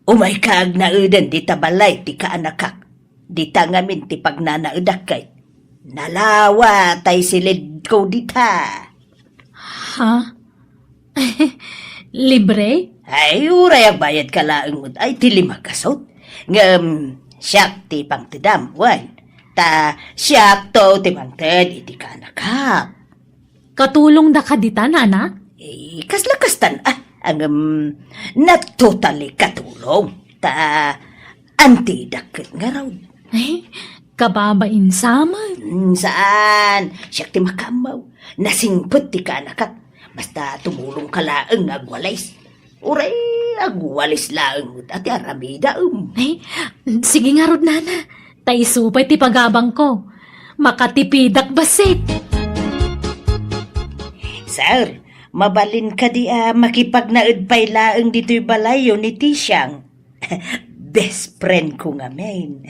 Umay kaag na udan di tabalay ti kaanakak. Di tangamin ti pagnanaudak kay. Nalawa tay silid ko dita. Ha? Libre? Ay, uray ang bayad ka laang ay ti lima kasot. Ngam, siyak ti pangtidam, wan. Ta siyak to ti pangtid iti kaanakak. Katulong da ka dita nana? Kaslakastan, natotally katulong. Ta, antidakit nga raw. Ay, kababain saman. Saan? Siyak ti makamaw. Nasingpot ti kaanakak. Basta tumulong ka laang agwalis. Uray, agwalis laang at aramida Ay, sige nga rod nana. Taisupay ti pagabang ko. Makatipidak basit. Sir, mabalin ka di makipagnaud pay laang dito'y balayo ni Tisyang. Best friend ko nga men.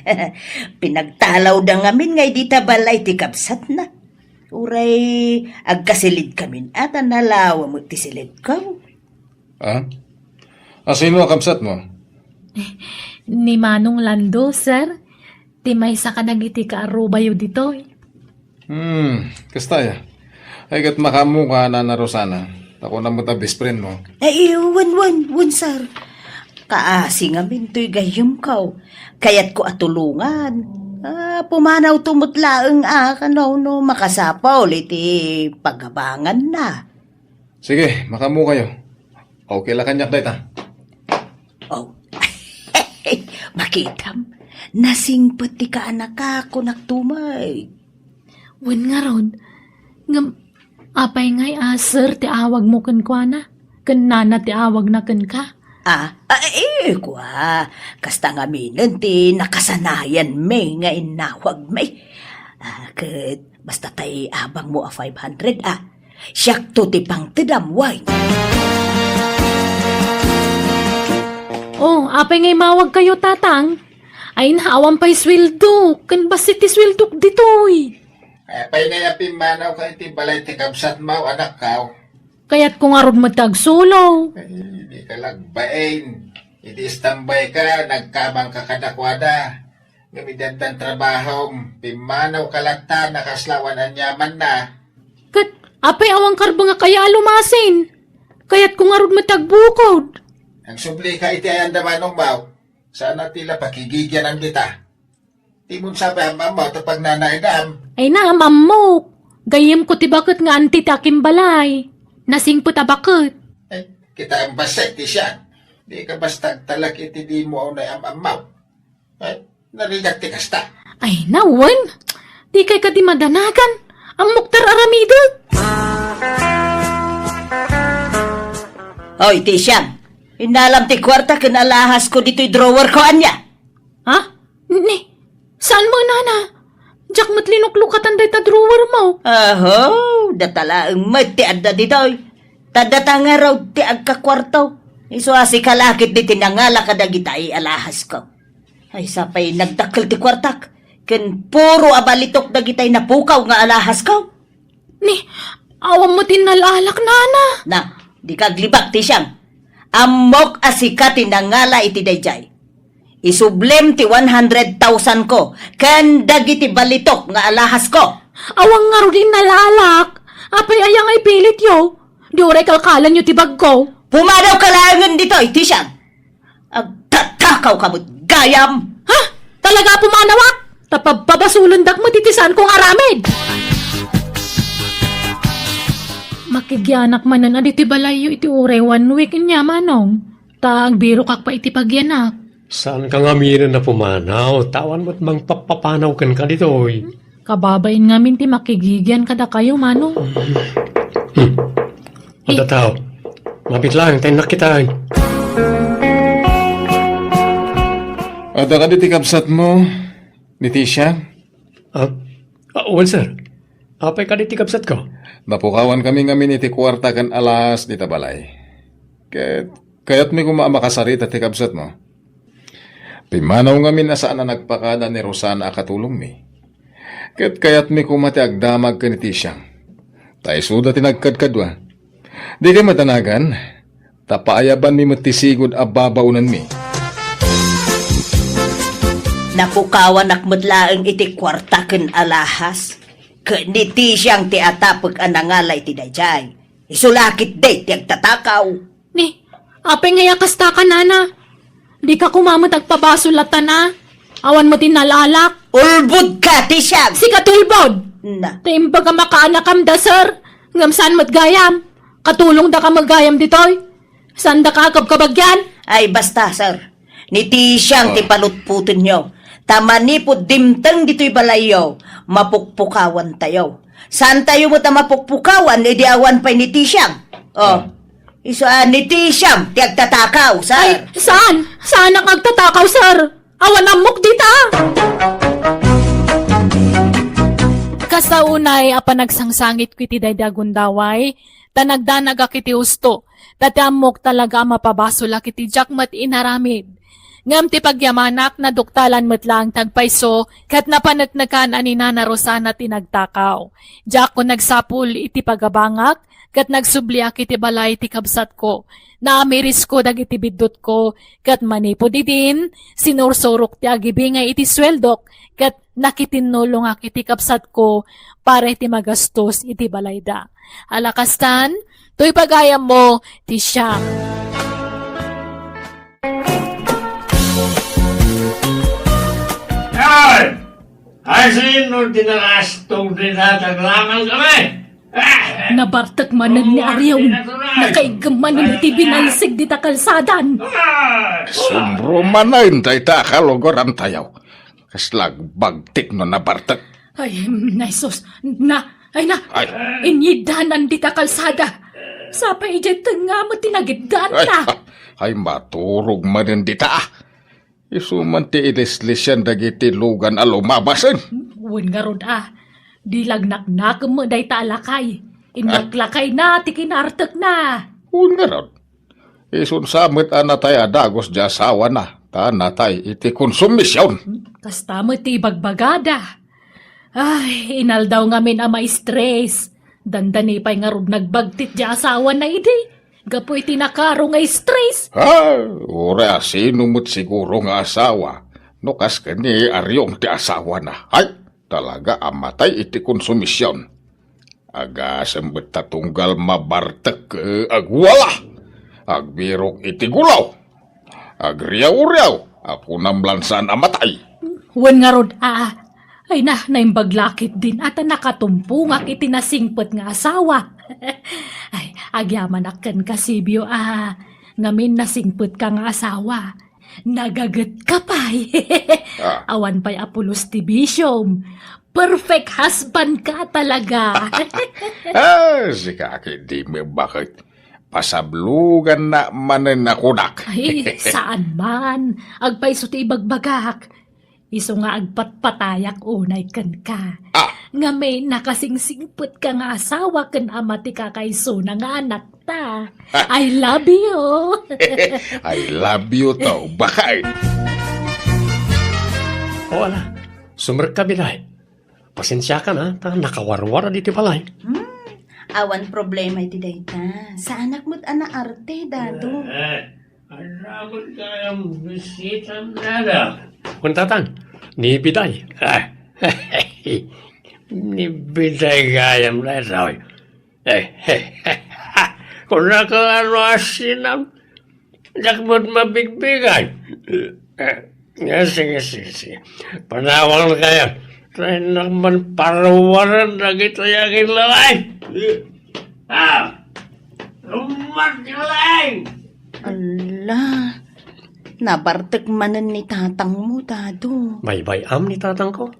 Pinagtalaw da nga men ngay di ta balay ti kapsat na. Uray, agkasilid kami at nalawa mo ti silid ko. Sino ang kamsat mo? Ni Manong Lando, sir. Ti may sa kanagiti ka arubayo dito. Kastaya. Ay kat makamu ka na Rosana. Ako na mo ta best friend mo. Ay, wan, sir. Kaasi nga minto'y gayom kaw. Kaya't ko atulungan. Pumanaw tumutlaang kanaw no makasapaw iti pagabangan na. Sige, makamu kayo. Okay lang kanyak day ta. Oh, makitam. Nasing pati ka anak ako nagtumay. Wen nga ron. Ngam, apay ngay sir, ti awag mo kan kwa na. Kan nana ti awag na kan ka. Kwa. Kasta nga minin ti nakasanayan may nga inawag may. Basta tay abang mo 500 Siyak to ti pang tidamway. Oh, apay ngay mawag kayo tatang. Ay naawan pa'y sweldo. Kan basit ti sweldo ditoy. Apay na yapin manaw ka iti balay ti kabsat mo, anak ka. Kaya't kung aron matagsulo. Hindi ka lagbain. Iti standby ka, nagkamang ka kadakwada. Gamitan ng trabaho, pimanaw ka lang ta, nakaslawan ang yaman na. Kat, apay awang karba nga kaya lumasin. Kaya't kung aron matagbukod. Ang subli ka iti ayan damanong baw, sana tila pakigigyan ang dita. Timon sa pamam mo, tapag nanaidam. Ay na, mamok. Gayem ko ti bakit nga anti takim balay. Nasing po tabakit. Kita ang basay ti siya. Di ka basta talak iti di mo na amamaw. Narigat ti kasta. Ay nawan. Di kay ka di madanagan. Ang Muktar Aramido. Hoy, Tisyang. Inalam ti kwarta kinalahas ko dito'y drawer ko anya. Ha? Ni, saan mo nana? Jack matlinuklukatan day ta drawer mo. Aho, datala ang mati adda dito'y. Tadata nga raw ti agkakwarto. Iso asi kalakit di tinangala kadagita ay alahas ko. Ay sapay nagdakkel ti kwartak. Ken puro abalitok dagitay napukaw nga alahas ko. Ni, awam mo tinalalak nana. Na, di kaglibak ti siyang. Amok asika tinangala iti dayjay. Isublem ti 100,000 ko. Ken dagiti balitok nga alahas ko. Awang nga rin nalalak. Apay ayang ay pilit yo. Di oray kalkalan yo ti bag ko. Pumadaw kalangan dito, iti siyang. Agtatakaw ka mo't gayam. Ha? Talaga pumanawak? Tapababasulandak mo titisan kong aramid. Makigyanak manan aditi balayo iti uray 1 week niya manong. Taang biro kak pa iti pagyanak. Saan ka nga minan na pumanaw? Tawan mo't mang papapanaw kan ka ditoy. Kababain nga min ti makigigyan kada kayo manong. Ada tao. Mabit lang, tayo nakitaan. Ada ka diti kabsat mo, ni Tisha? Well, sir. Apay ka diti kabsat ko? Napukawan kami ngamin iti kwarta kan alas di tabalay. Kaya't may kumamakasarita ti kabsat mo. Pimanaw ngamin na saan na nagpakada ni Rosana akatulong mi. Kaya't may kumati agdamag ka ni Tisha. Tayo suda tinagkadkadwa. Di ka matanagan, tapaayaban mi matisigod ababaunan mi. Napukawan akmutlaang iti kwarta ken alahas. Kaniti siyang ti atapag anangalay ti dayjay. Isulakit day ti agtatakaw. Ni, apay nga yakasta ka nana. Di ka kumamot agpabasulatan na. Awan mo tinalalak. Ulbud ka ti siyang. Si katulbod. Na, Taimbaga makaanak da sir. Ngam saan matgayam. Katulong da ka maggayam ditoy. Saan da ka kabagyan? ay basta sir. Niti siyang ti palutputin nyo. Tamani po dimtang dito'y balayo. Mapukpukawan tayo. Saan tayo mo ta mapukpukawan? Edi awan pa ni Tisiyang. Iso ni Tisiyang, ti agtatakaw, sir. Ay, saan? Saan ang agtatakaw, sir? Awan amok dita! Kasaunay, apa nagsangsangit ko iti daydagundaway, tanagdanag akiti usto, tatamok talaga mapabasula kiti jakmat inaramid. Ngam ti pagyamanak na duktalan matlang tagpayso, kat napanatnakan ani Nana Rosana tinagtakaw. Jak ko nagsapul iti pagabangak, kat nagsubliak iti balay ti kabsat ko. Naamiris ko dag iti bidot ko, kat manipod itin, sinursurok ti agibingay iti sweldok, kat nakitinulong iti kapsat ko, para iti magastos iti balay da. Alakastan, to'y pagayam mo, ti siya. Ay, sino tinakastong dinataglaman kami? Nabartak manan ni Aryaw. Nakaigamanan iti binalsig di ta kalsadan. Sumbro manayin day ta kalogoran tayaw. Kaslag bagtik no nabartak. Ay, naisos. Ay, Ay. inyidanan di ta kalsada. Sapa ijay nga mo tinagiddan Ay, ta. ay maturog manin di ta. Isuman ti ilislisyan dagiti lugan alumabasin. Uwan nga rod Di lagnaknak mo day ta alakay. Inaglakay na, ti kinartak na. Un nga ron. Isun samit anatay adagos di asawa na. Tanatay iti konsumisyon. Kasta mo ti bagbagada. Ay, inaldaw ngamin may stress. Dandani pa'y nga rod nagbagtit di asawa na idi. Gapoy tinakaro nga stress. Ura sino mo't siguro nga asawa. No kas kani aryong ti asawa na. Ay, talaga amatay iti konsumisyon. Aga sembet tatunggal mabartek agwala. Agbirok iti gulaw. Agriyaw-riyaw. Ako namlansan amatay. Wan nga rod ay naimbaglakit din at nakatumpungak itinasingpot nga asawa. Ay, agyaman akan kasibyo ngamin nasingpot ka nga asawa. Nagagat ka pa'y. Awan pa'y Apolos Tibisyom. Perfect husband ka talaga. Si kaki di me bakit. Pasablugan na manen nakudak. Ay, saan man? Agpaiso ti ibagbagak. Iso nga agpatpatayak unay kan ka. Nga may nakasingsingput ka nga asawa kan amati kakaiso na nga anak ta. I love you. I love you to. Bakit? O ala, sumer ka bilay. Pasensya ka na, nakawarwara dito balay. Awan problema iti dayta. Sa anak mo't ana arte, dado. Alamot kayang bisita nada. Kuntatan, ni Biday. Ni Biday kayang nada. Kung nakaano asinam, dakbot mabigbigan. Sige. Panawang kayo. Try naman parawaran na kita yakin lalay. Lumakilang! Ala, nabartag manan ni tatang mo, dado. May bayam ni tatang ko.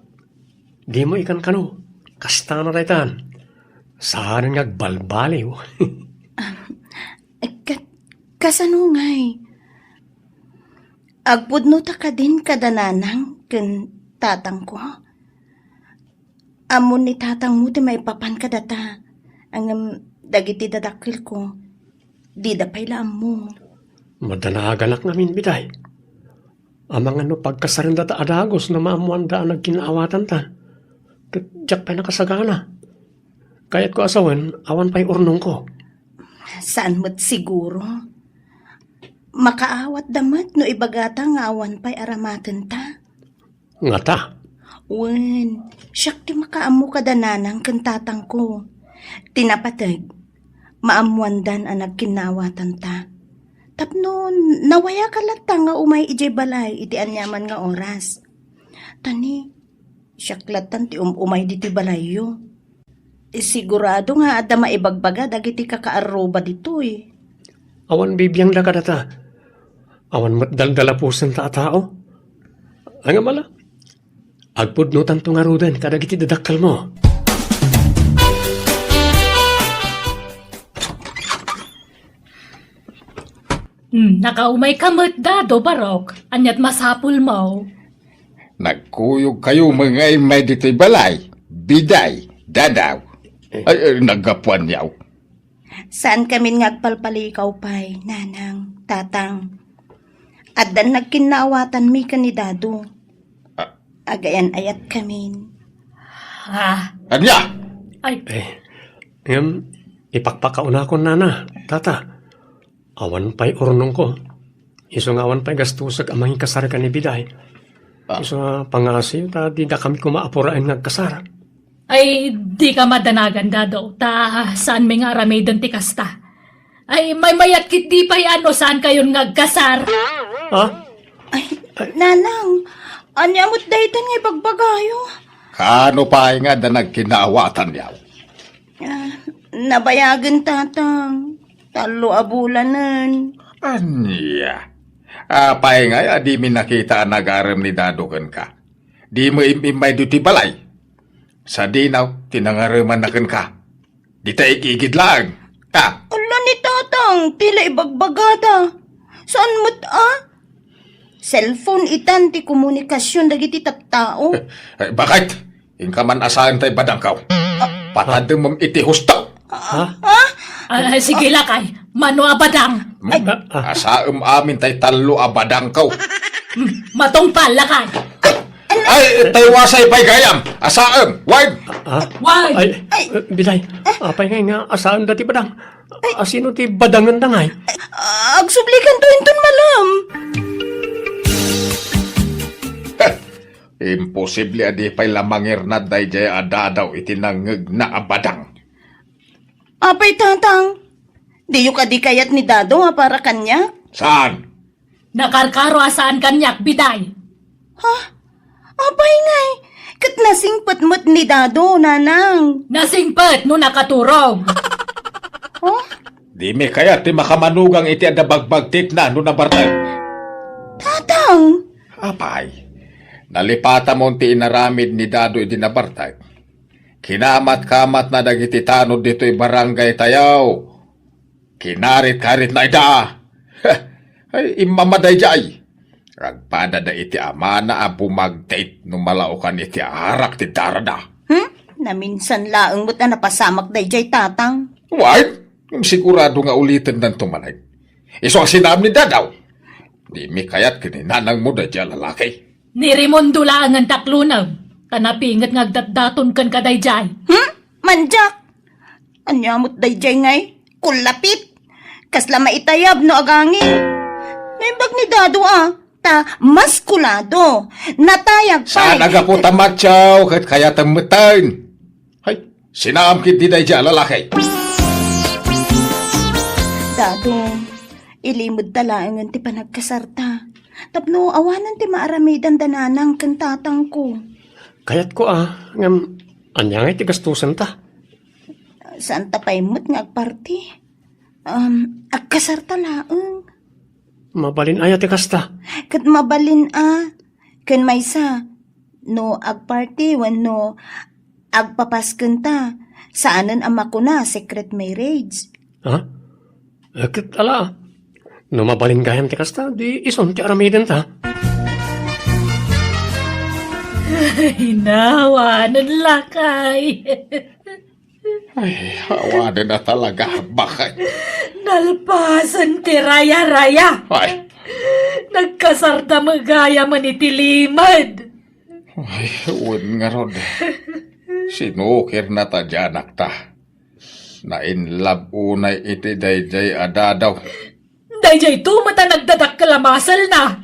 Di mo ikan kano. Kasta na raytan. Saan nga balbaliw. Kasanungay. Agpudno ta ka din kadananang ken tatang ko. Amon ni tatang mo ti may papan ka data. Ang dagiti dadakil ko. Di da payla mo. Madanagalak namin biday. Amang ano pagkasarinda ta adagos na maamuan da nagkinaawatan ta. Tiyak pa'y nakasagana. Kaya't ko asawan, awan pa'y urnong ko. Saan mo't siguro? Makaawat damat no ibagata nga awan pa'y aramaten ta. Nga ta. Wen, siyak ti makaamu kadananang kantatang ko. Tinapatag, maamuandan ang nagkinawatan ta. Tapno, nawaya ka lata nga umay ijay balay, iti anyaman nga oras. Tani, siyak latan ti umay diti balayo. Sigurado nga ada maibagbaga dagiti kakaaroba dito eh. Awan bibiyang lakadata. Awan matdaldalapusan ta tao. Ang amala. Agpudnutan to nga rudan kadagiti dadakal mo. Nakaumay ka dado, Barok. Anyat masapul mo. Nagkuyog kayo mga imay dito'y balay. Biday, dadaw. Ay, nagapuan yaw. Saan kami ngagpalpalikaw pa'y, nanang, tatang. At dan nagkinaawatan mi kanidado. Agayan ayat kami. Anya? Ay, Ipakpakauna ko nana, tata. Awan pa'y urnong ko. Iso nga awan pa'y gastusag amang kasara ka ni Biday. Iso nga pangasiw, di da kami kumaapuraan nagkasara. ay, di ka madanagan, Dado. Saan may nga ramadan ti kasta? Ay, may mayat kit di pa'y saan kayon ngagkasar? Ha? Ay, nanang, anyamot daytan nga ipagbagayo. Kano pa nga da nagkinaawatan yaw? Nabayagan tatang. Talo abulanan. Anya. Apay nga, di mi nakita ang nag-aram ni Dadukan ka. Di mo imimay do ti balay. Sa dinaw, tinangaraman na ka. Di tayo igigid lang. Ala ni tatang, tila ibagbagada. Saan mo't Cellphone itan ti komunikasyon dagiti tattao. Bakit? Ingka man asahan tayo badangkaw. Patadang mong iti hustaw. Sige lakay, mano abadang. Asaam amin tayo talo abadangkaw. Matong lakay. Ay, tayo wasay pa'y gayam. Asaam, wag. Why? Ay, Biday, apay nga asaan dati badang? Asino ti badangan dangay? Agsublikan to inton malam. Imposible adi pa'y lamangir na day jay adadaw itinangag na abadang. Apay tatang, di yung kadikayat ni Dado para kanya? Saan? Nakarkaro asaan kanyak, biday. Apay ngay, kat nasingpat mo't ni Dado, nanang. Nasingpet no nakaturog. Di mi kaya ti makamanugang iti adabagbagtik na no nabartag. Tatang, Apay, nalipata mo ti inaramid ni Dado iti nabartag. Kinamat-kamat na dagiti tanod dito'y barangay tayaw. Kinarit-karit na ida. Ay, imamaday jay. Agpada da iti ama na bumagdate no malaukan iti arak ti darada. naminsan laeng mo't na napasamak day jay tatang. Why? Sigurado nga ulitin ng tumanay. Iso ang sinam ni Dadaw. Di mi kayat kininanang mo da dyan lalaki. Ni Raimundo lang ang taklunag. Tanapingat ngagdatdaton kan kaday jay. Manjak! Anyamot day jay ngay, kulapit. Kasla maitayab no agangin. Naimbag ni Dado ta maskulado. Natayag pa. Saan aga po tamatyaw kat kaya tamutan? Hay, sinam kit di day dyan lalaki. Dado, ilimod talaangan ti panagkasarta. Tapno awanan ti maaramidan dananang kantatang ko. Kayat ko ngam, anyangay ti gastusan ta. Saan tapay mo't nga agparti? Agkasarta laeng. Mabalin ayat ti kasta. Kat mabalin Kan maysa, no agparti wenno agpapasken ta. Saanen ama ko na secret marriage. Ha? Akit ala. No mabalin gayam ti kasta, di ison ti aramiden ta. Hinawanan lakay. Ay, awanan na talaga. Bakit? Nalpasan ti raya-raya. Ay, Nagkasarta magaya man itilimad. ay, uwan nga rod. Sinukir na ta dyanak ta. Na in love unay iti dayjay adadaw. Dayjay tumata nagdadak kalamasal na.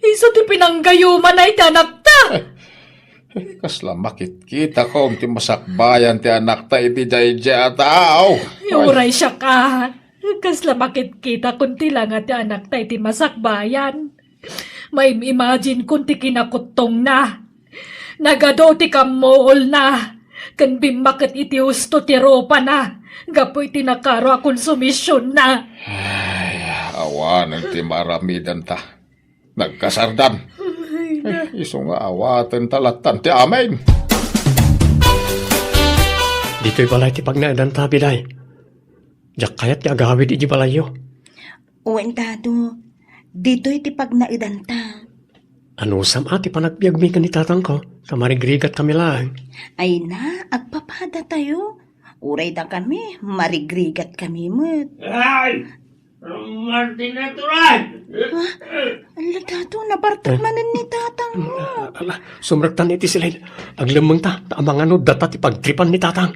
Iso ti pinanggayuman ay tanak ta. Kasla makit kita ko ti masakbayan ti anak ta iti dayjay ataw. Uray siya ka. Kasla makit kita kunti lang at anak tayo ti masakbayan. May imagine kunti kinakutong na. Nagado ti kamool na. Kan bimakit iti usto ti ropa na. Gapoy ti nakaro a konsumisyon na. Ay, awanan ti maramidan ta. Nagkasardam. Iso nga awatan talatan ti amin. Dito'y balay ti pagnaadan ta, Biday. Diyak kayat ti agawid iji balayo. Uwen Dado, dito'y ti pagnaidan ta. Ano sam ati panagbiag mi ka ni tatang ko, sa marigrigat kami lang. Ay na, agpapada tayo. Uray da kami, marigrigat kami mo't. Ay! Martin natural! Ala Dado, nabartamanan ni tatang mo. Ala, sumraktan iti sila. Aglamang ta, taamang ano data ti pagtripan ni tatang.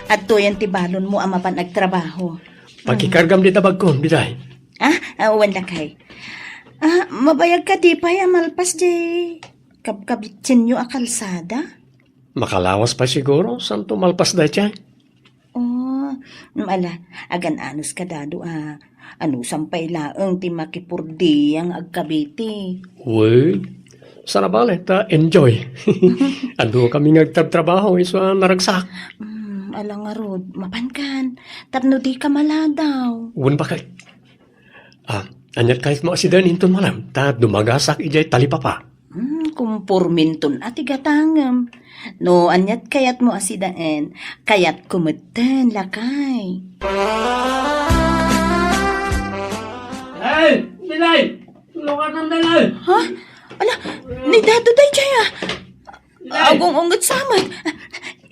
At to yan ti balon mo ama pa nagtrabaho. Pagkikargam di tabag ko, Biday. Uwan na kay. Mabayag ka di pa malpas di. Kabkabitsin nyo a kalsada. Makalawas pa siguro, saan tumalpas da siya? Mala, agan anos ka Dado Ano sampay laeng ti makipurdi ang agkabiti. Uy, sa nabalit, enjoy. Ando kami nagtatrabaho, iso naragsak. Alang nga rod, mapankan. Tapno di ka maladaw. Uwan ba kay? Anyat kahit mo asidan inton malam, ta dumagasak ijay talipapa. Kumpurminton at igatangam. No, anyat kayat mo asidaan, kayat kumutan lakay. Hey! Dilay! Tulungan ng dalay! Ha? Ala, ni Dado day jaya. Agong ungot samad.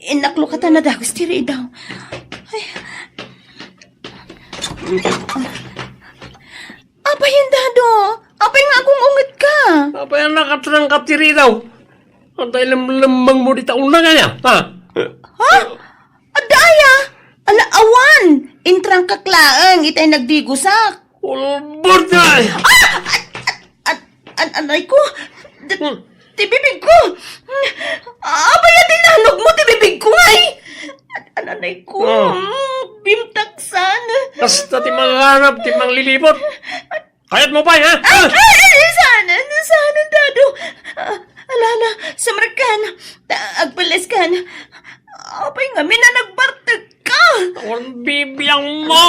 Inaklo ka ta na dagos tiri daw. Ay. Apa yan, Dado? Apa yung agong ungot ka? Apa yang nakatrangkap tiri daw? Antay lemang mo di taon na kanya, ha? Ha? Adaya! Ala, awan! Intrang kaklaang, itay nagdigusak. Ulbor na! Anay ko? Tibibig ko! Apa yan dinanog mo, tibibig ko ay! Anay ko, bimtaksan. Basta timang hanap, timang lilipot. Kayat mo pa, ha? Sana, Dado. Alala, samarkan, agpalas kan. Apay nga, minanagbartag ka. Ang bibiyang mo!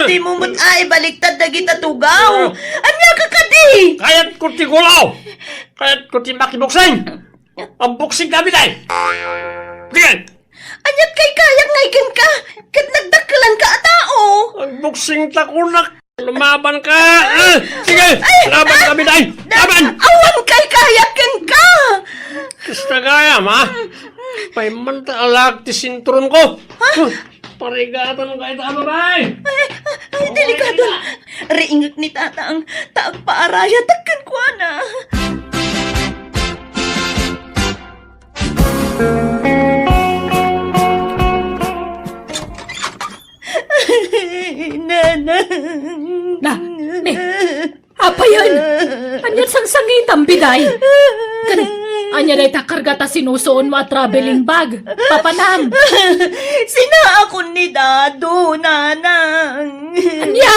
Di mo mo't baliktad na kita tugaw. Anya ka kadi? Kayat ko ti gulaw! Kayat ko ti makibuksing! Ang buksing kami tayo! Sige! Anyat kay kayak ngaykin ka. Kat nagdakalan ka atao. Ang buksing takunak! Lumaban ka! Sige! Laban kami tayo! Laban! Awan kay kayakin ka. Basta kaya, ma! Paimanta alag ti sintron ko! Parigatan ka ito, babay! Ay, delikado. Riingak ni tata ang taag paaraya. Takkan ko na. Nanang. Na, ni, apa yan? Anyat sang biday. Kan, anya day takarga ta sinusuon mo at traveling bag. Papanam. Sina ako ni Dado, nanang. Anya!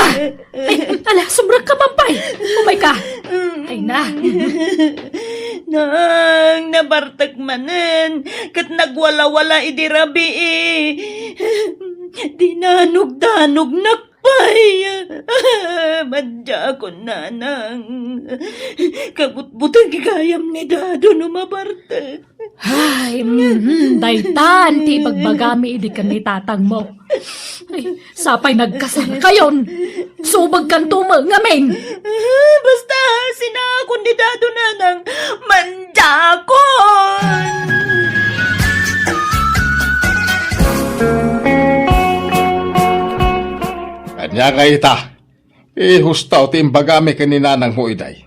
Ay, ala, sumrag ka mampay. Umay ka. Ay na. Nang nabartag manen, kat nagwala-wala idirabi eh. Dinanog-danog nakpay. Madya ako, nanang. Kabut-butang gigayam ni Dado no mabartag. Ay, daytan, ti bagbagami idi kan ni tatang mo. Ay, sapay nagkasal kayon. Subag kan tumang ngamin. Basta sina akong ni Dado, nanang. Manjakon! Kanya ka ita. Hustaw ti imbagami kaninanang mo iday.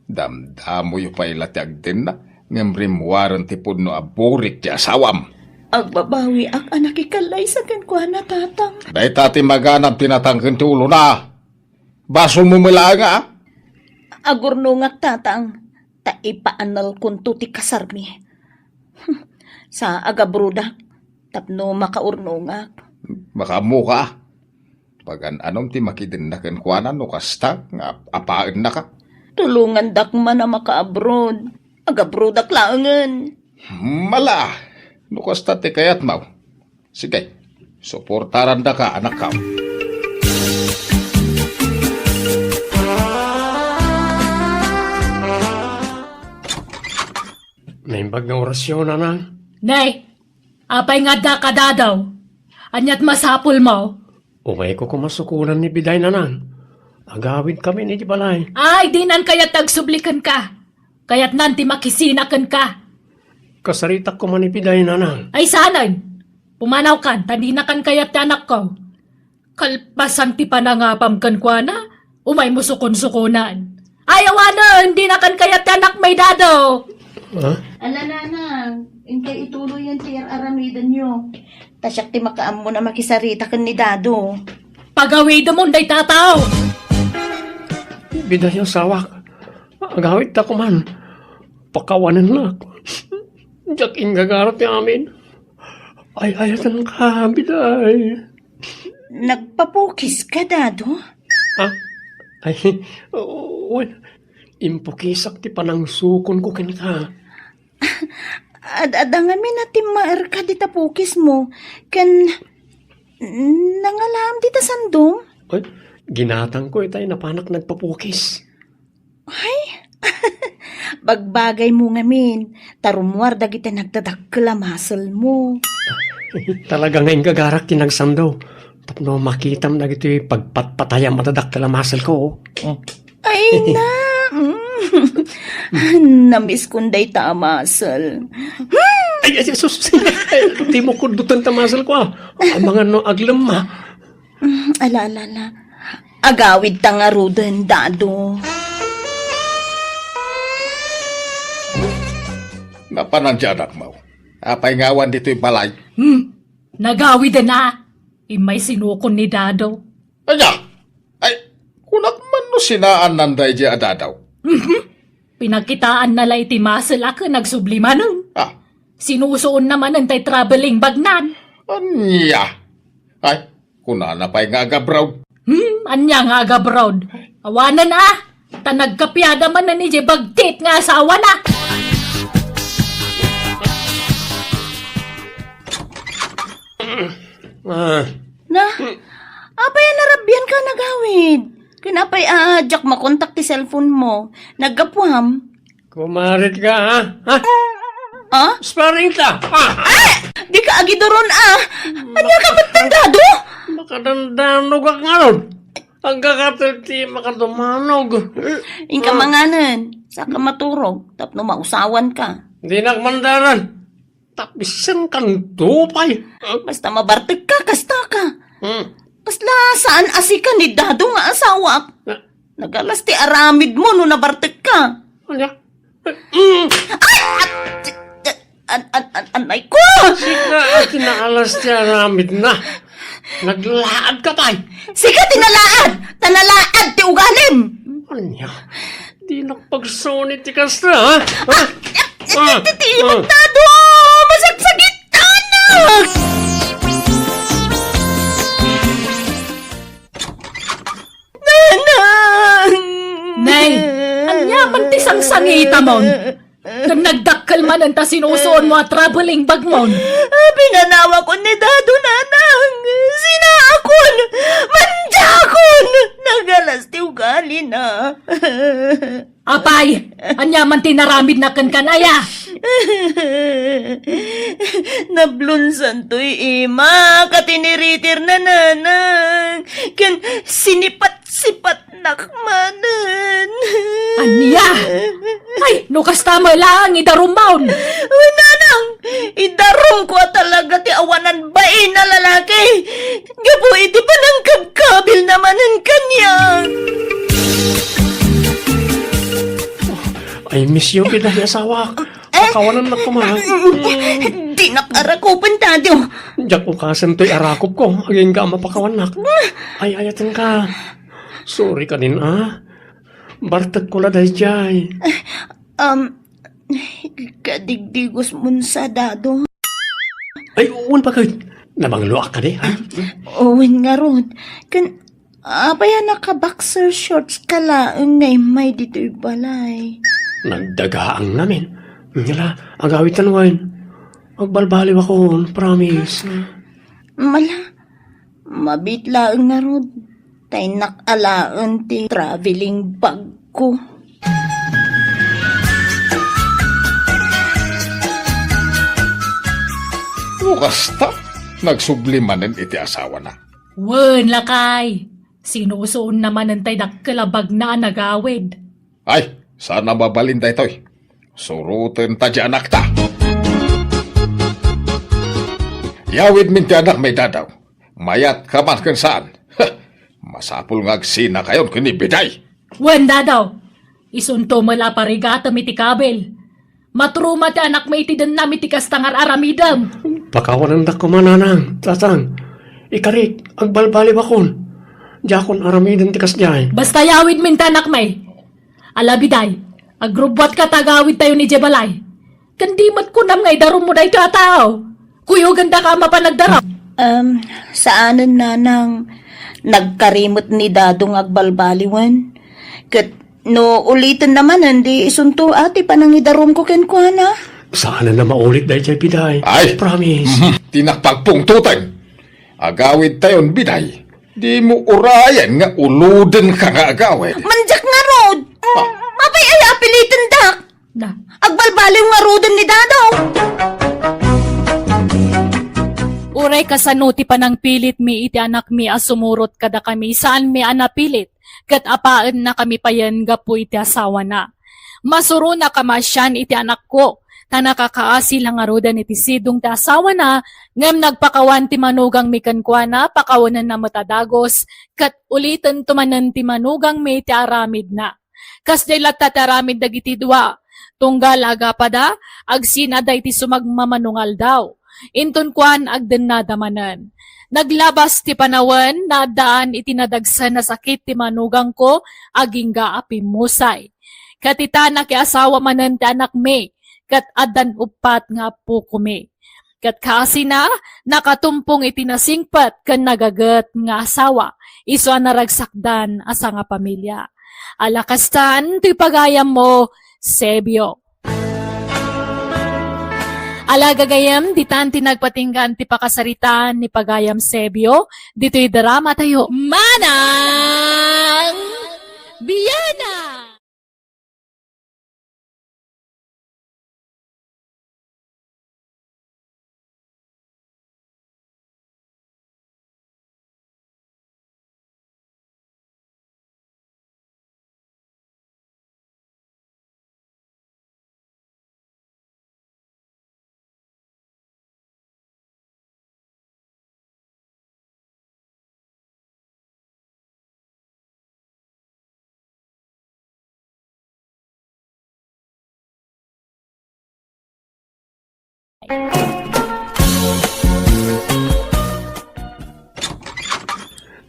Damdamo yung pailatag din na. Ngamrimwaran ti pudno aburik ti asawam. Agbabawi ak anak ikalay sa kankwa na tatang. Day tati maganap tinatangkin ti ulo na. Baso mo mula nga. Agurnungak tatang. Taipaanal kunto ti kasarmi. Sa agabrudak. Tapno makaurnungak. Makamu ka. Pagan anom ti makidin na kenkwanan no kasta nga apaan na ka. Tulungan dakman na maka-abroad. Agabrudak laangan. Mala. No kasta ti kayat mau. Sige. Suportaran da ka anak ka. Naimbag ng orasyon, nanang. Nay, apay nga da kadadaw. Anyat masapul mo. Umay ko kumasukunan ni Biday, nanang. Agawin kami ni Balay. Ay, di nan kayat tagsublikan ka. Kayat nanti makisinakan ka. Kasarita ko man ni Biday, nanang. Ay sanan, pumanaw kan, tandina kan kayat anak ko. Kalpasan ti panangapam kan kwa na, umay mo sukon-sukunan. Ay awanan, hindi na kan kayat anak may dado. Ha? Ala nanang, inkay ituloy yan ti aramidan nyo. Tasyak ti makaam mo na makisarita kan ni Dado. Pagawid mo day tataw. Biday ang sawak. Agawit ako man. Pakawanan na ako. Diyak ingagarat ni amin. Ay, ayatan ka, Biday. Nagpapukis ka, Dado? Ha? Ay, impukisak ti panangsukon ko kinaka. Adangan mi na timaer ka dita pukis mo. Nangalam dita sandong. Ay, ginatang ko itay napanak nagpapukis. Bagbagay mo ngamin. Tarumwar dagiti nagdadakkel muscle mo. Talaga nga gagarak tinagsandaw. Tapno makitam na gito pagpatpatayang matadak kalamasal ko. Ay na. Namiss kunday ta muscle. Ay, sus. Di mo kundutan tamasal ko Ang mga no aglama. Ala. Agawid ta nga ruden dado. Napanandya anak mo. Apay ngawan dito'y balay. Nagawid na. Imay sinukon ni Dado. Anya? Ay, kunak man no sinaan nanday di adadaw. Pinagkitaan na lay ti muscle ako nagsублima nun. Ah, Sinusuon naman ang tay traveling bagnan. anya? Ay, kunana pa'y nga gabraw. Anya nga agabrod. Awanan Tanagkapyada man na ni Jay bagtit nga asawa na. Na, apay narabyan ka nagawid. Kinapay Jack makontak ti cellphone mo. Naggapuham. Kumarit ka, ha? Ha? Ah? Sparring ta! Di ka agidoron Anya ka matandado? Makadandanog ka nga ron. Ang kakatalti makadumanog. Inka manganan. Saka maturog. Tapno mausawan ka. Di nagmandaran. Tapisan kang tupay. Basta mabartig ka, kasta ka. Hmm. Kasla saan asika ni Dado nga asawa. Nagalas ti aramid mo no nabartig ka. Ano? Anay ko! Sika at tinaalas niya ramid na. Naglaad ka pa'y. Sige, tinalaad! Tanalaad ti ugalim! Ano? Di nakpagsunit ti kasta, ha? Ha? Ti Dado! Masagsagit ka na! Nay, anya man ti sangsangita mon. Nang nagdakkel man ang ta sinusuon mo at traveling bag mon. Pinanawa ko ni Dado nanang. Sinaakon! Manjakon! Nagalas ti ugali na. Apay, anya man tinaramid na kan kanaya. Nablunsan to'y ima, katiniritir na nanang. Kan sinipat-sipat nakmanan. Anya? Ay, nukas tama lang, idarumaon. Nanang, idarom ko talaga ti awanan bae na lalaki. Gapo iti pa ng kabkabil naman ang kanya. I miss you, pinay asawa. Pakawanan na kumahal. Di nakarakupan tado. Diyak ukasan to'y arakop ko. Aging ka mapakawanak. Ay, ayatan ka. Sorry ka din, Bartag ko la dahi jay. Kadigdigos mun sa Dado. Ay, uwan pa kayo. Nabangluak ka di, ha? Owen nga rod. Apaya naka-boxer shorts ka laang ngay may dito'y balay. Nagdagaang namin. Ngala, agawitan wine. Magbalbaliw ako, promise. Mala, mabitlaang nga rod. Tay nakalaan ti traveling bag ko. Bukasta, nagsublimanin iti asawa na. Wen, lakay. Sinusuon naman ang tay dakkelabag na nagawid. Ay, sana mabalin tayo to'y. Surutin ta di anak ta. Yawid min ti anak may dadaw. Mayat ka man kan saan. Masapul nga agsina kayon kinibiday. Wen, Dadaw. Isunto mala parigata miti kabel. Matruma ti anak may itidan na miti kastangar aramidam. Pakawanan da ko mananang, tatang. Ikarik, agbalbaliw akon. Jakon aramidan tikas jay. Basta yawid min tanak may. Alabiday, agrubwat ka tagawid tayo ni Jebalay. Kandimat ko nam ngay darum mo day katao. Kuyo ganda ka mapanagdaraw. Saanan nanang nagkarimot ni Dadong agbalbaliwan? Kat No, ulitin naman, hindi isunto ati panangidarom ko ken ko na. Sana na maulit dahil siya biday. Ay! Promise. Tinakpagpong tutay. Agawid tayon, biday. Di mo urayan nga uluden ka nga agawid. Manjak nga rod. Mapay ay apilitin dak. Na. Agbalbaliw nga rodon ni Dadaw. Uray kasanuti pa ng pilit mi iti anak mi asumurot kada kami saan mi anapilit. Kat apaan na kami payan gapu iti asawa na. Masuro na kamasyan iti anak ko. Ta nakakaasi lang arudan iti sidong ti asawa na. Ngam nagpakawan ti manugang mi kankwana pakawanan na matadagos. Kat ulitan tumanan ti manugang mi iti aramid na. Kas dilat tataramid dagiti dua. Tunggal agapada agsina day ti sumagmamanungal daw. Inton kwan agden nadamanan. Naglabas ti panawan na daan itinadagsan na sakit ti manugang ko aging gaapim musay. Katita na ki asawa manan ti anak me kat adan upat nga po kume. Kat kasi na nakatumpong itinasingpat kan nagagat nga asawa iso naragsakdan asa nga pamilya. Alakastan ti pagayam mo Sebio. Alagagayam, ditan tinagpatinggan ti pakasaritan ni Pagayam Sebio, dito'y drama tayo, Manang Biyana!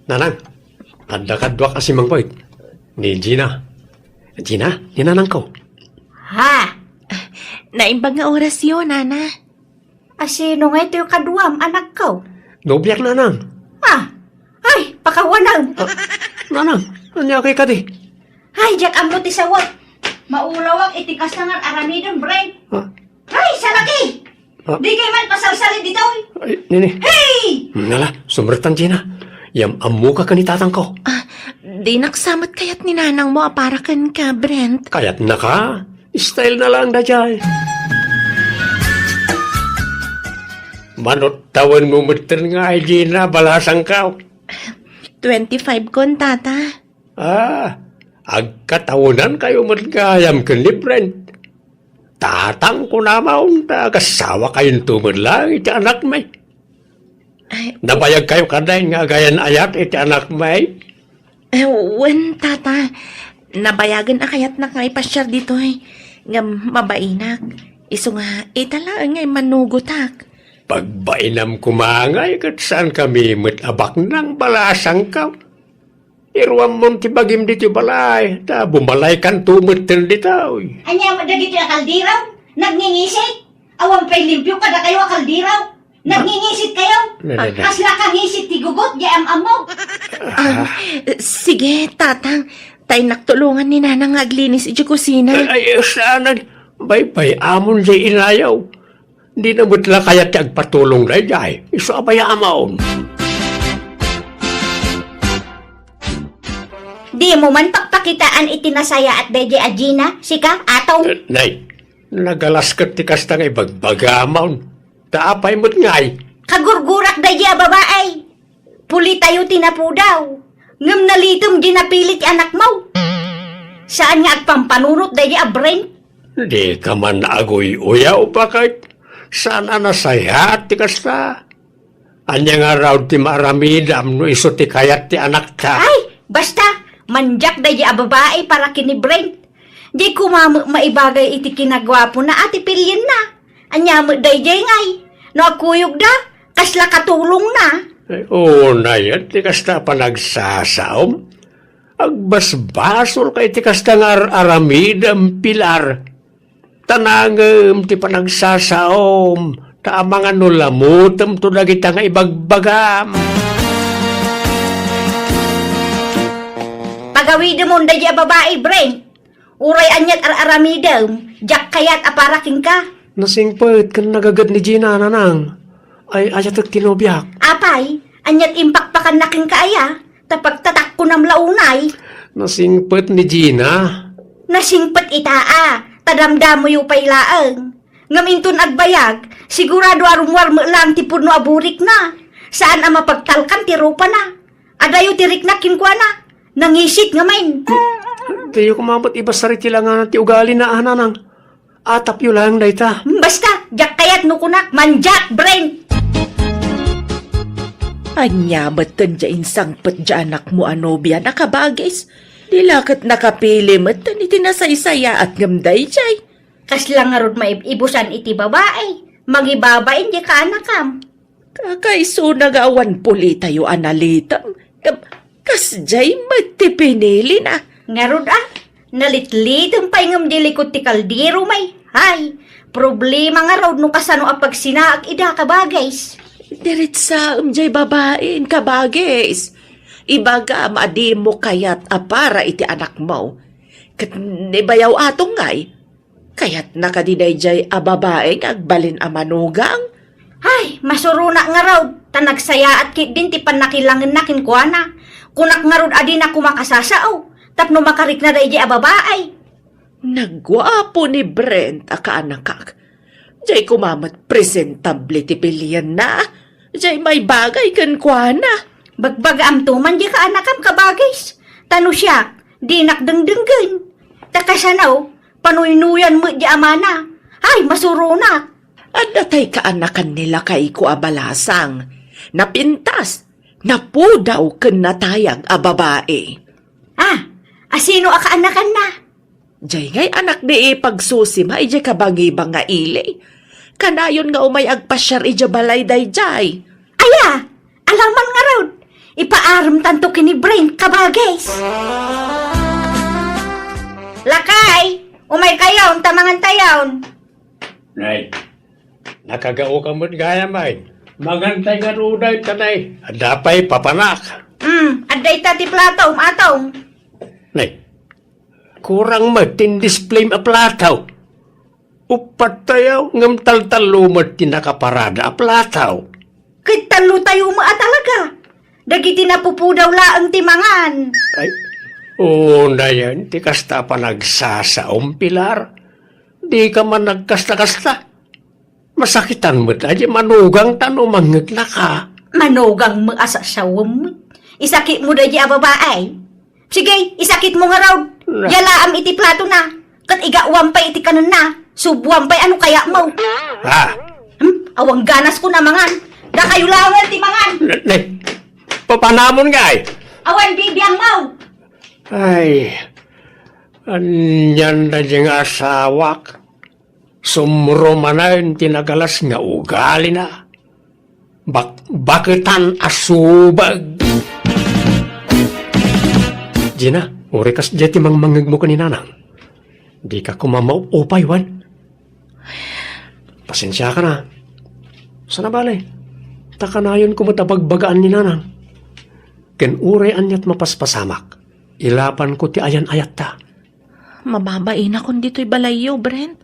Nanang, kadakadwa kasi mang poit. Ni Gina. Gina, ni nanang ko. Ha? Naimbag nga oras yun, Nana. Asino nga ito yung kaduam, anak ko? Nobiyak nanang. Ha? Ay, pakawanang. Nanang, anya kay kadi. Ay, jak amo ti sawat. Maulawak itikas na nga aramidon, brain. Ha? Ay, salaki! Ha? Di kay man pasalsalin dito. Ay, nini. Hey! Nala, sumratan Gina. Yam amu ka kanitatang ko. Di naksamat kayat ni nanang mo aparakan ka, Brent. Kaya't na ka. Style na lang da jay. Manot tawan mo mutin nga ay Gina, balasang ka. 25 kon, tata. Agkatawanan kayo magkayam ka ni Brent. Tatang ko na maong kasawa kayong tumudlang iti anak may. Ay, Nabayag kayo kaday nga gayan ayat iti anak may. wen, tata. Nabayagan akayat na kay pasyar dito eh. Nga mabainak. Iso nga, italaan ngay manugutak. Pagbainam kumangay kat saan kami matabak ng balasang ka. Iruam mong tibagim dito balay. Ta bumalay kan tumutin dito. Anya mo dagito yung kaldiraw? Nagningisit? Awang pa'y limpyo kada kayo kaldiraw? Nagningisit kayo? Kasla kang ngisit ti gugot, di am-amo. Sige, tatang. Tay naktulungan ni nanang aglinis iti kusina. Ay, sana. Bay amon di inayaw. Di na mutla kaya tiyagpatulong na jay. Iso abay amaon. Di mo man pakpakitaan itinasaya at deje Agina, sika, ataw. Nay, nagalaskat ti kasta nga ibagbagamaon. Taapay mo't ngay. Kagurgurak deje a babaay. Puli tayo tinapudaw. Ngam nalitom ginapilit anak mo. Saan nga agpampanunot deje a brain? Di ka man agoy uyaw bakit? Sana nasaya ti kasta. Anya nga raw ti maramidam no iso ti kayat ti anak ta. Ay, basta, manjak deje a babaay para kini brain. Di ko maibagay iti kinagwapo na ati pilyin na. Anya mo deje ngay. No akuyog da, kasla katulong na. Ay, oo na yan, ti kasta pa nagsasaom. Agbasbasol kay ti kasta nga aramidam pilar. Tanangem ti pa nagsasaom. Taamangan no lamutam to dagita nga ibagbagam. Pagawid mo deje a babaay brain. Uray anyat aramidam, jak kayat aparaking ka. Nasingpet kan nagagad ni Gina nanang. Ay ayat at kinobyak. Apay, anyat impakpakan naking kaaya, tapag tatak ko ng launay. Nasingpet ni Gina. Nasingpat itaa, tadamdamo yu pailaang. Ngamintun agbayag, sigurado arumwar mo lang tipod no aburik na. Saan ang mapagtalkan tirupa na? Adayo tirik na kinkwa na. Nangisit ngamin. Tayo kumabot iba sa ritilangan at ugali na ananang. Atap yu lang dayta. Basta, jak kayat nukunak, manjak, brain. Anya, matan dyan sangpat dyan anak mo anobya nakabagis. Dilakat nakapili matan itinasaysaya at ngamday jay. Kaslang nga rod maibusan iti babae. Magibabain di ka anakam. Kakaiso nagawan puli tayo analitam. Kas jay matipinili na. Nga rod nalitlitung paingam di likod ti kaldero may. Hay, problema nga rod no kasano apag sinaag ida ka bagays. Diretsa jay babaen kabagis. Ibaga maadi mo kayat apara iti anak mo. Kat nibayaw atong ngay. Kayat nakadiday jay ababaeng agbalin amanugang. Ay, masuruna nga raw. Tanagsaya at kit din ti panakilangin nakin kuha na. Kunak nga raw adi na kumakasasao. Tapno makarik na day di ababaay. Nagwapo ni Brent akaanakak. Jay kumamat presentable ti pilihan na. Jay may bagay kan kuha na. Bagbaga am tuman di ka anakam kabagis. Tano siya, di nakdengdenggan. Takasanaw, panuynuyan mo di amana. Ay, masuruna. At datay kaanakan nila kay ko abalasang. Napintas, napudaw ken natayag a babae. Asino akaanakan na? Jay ngay anak di pagsusima ije kabangibang nga ili. Kanayon nga umay agpasyar ije balay day jay. Aya, alaman nga raw. Ipaaram tanto kini Brain kabagis. Lakay, umay kayon, tamangan tayon. Nay, nakagao ka mo't gaya may. Magantay nga ruday tanay. Adapay papanak. Aday tati platong, atong. Nay, kurang matin display a plataw. Upat tayo ngam taltalumat tinakaparada a plataw. Kit talo tayo maa talaga. Dagiti napupudaw laang timangan. Ay, na yan, ti kasta pa nagsasaom, Pilar. Di ka man nagkasta-kasta. Masakitan mo tayo, manugang tanumangit na ka. Manugang mo asasawam mo. Isakit mo da di ababaay. Sige, isakit mo nga raw. Yalaam iti plato na. Kat igawam pa iti kanon na. Subuam pa ano kaya mo. Ha? Awang ganas ko na mangan. Da kayo langan ti mangan. Nay, papanamon nga eh. Awan bibiyang mo. Ay, anyan na diyang asawak. Sumro manayon tinagalas nga ugali na. Bakitan asubag. Gina, urikas jeti mang mangag mo kaninanang. Di ka kumamaw upay, Wan. Pasensya ka na. Sana balay? Takanayon kumatabagbagaan ni nanang. Ken uray anyat mapaspasamak. Ilapan ko ti ayan ayat ta. Mamamain akong dito'y balayo, Brent.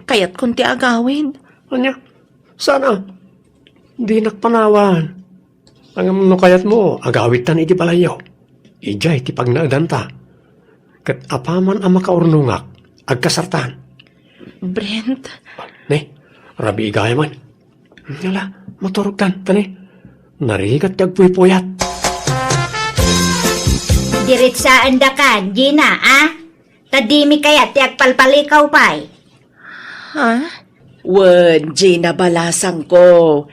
Kaya't kung ti agawin. Anya, sana? Di nakpanawan. Ang no kayat mo, agawitan iti palayaw. Ijay ti pagnaagdanta. Kat apaman ang makaurnungak, agkasartan. Brent, Ne, rabi igaya man. Yala, maturog tan, tani. Narigat ti agpuypuyat. Diritsaan da kan, Gina, Tadimi kaya ti agpalpalikaw pa'y. ha? Wen, Gina balasang ko.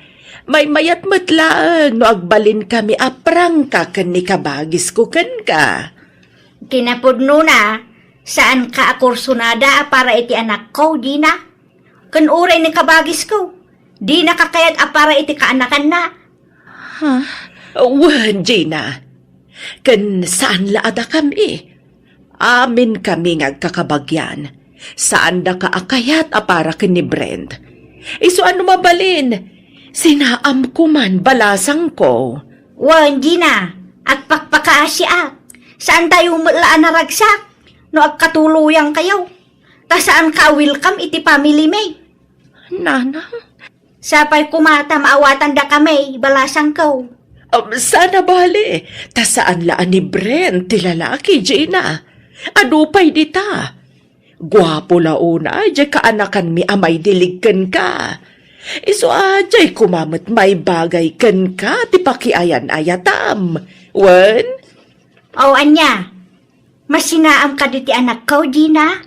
May mayat matlaan no agbalin kami aprang ka ken ni kabagis ko ken ka. Kinapudno na, saan ka akursunada para iti anak ko, Gina? Kan uray ni kabagis ko. Di nakakayat para iti kaanakan na. Wen, Gina. Ken saan laada kami? Amin kami ngagkakabagyan. Saan da ka akayat para ken ni Brent? Iso ano mabalin? Sinaam ko man balasang ko. Wan, Gina, agpakpakaasya. Saan tayo umulaan na ragsak? no agkatuluyang kayo. Ta saan ka welcome iti family may. Nanang, Sapay kumata maawatan da kami, balasang ko. sana bali. Ta saan laan ni Brent, ti lalaki, Gina. Adupay dita. Gwapo launa, jay kaanakan mi amay diligkan ka. Iso ajay kumamot may bagay kan ka, ti pakiayan ayatam. Wen? O anya, masinaam ka diti anak ko, Gina.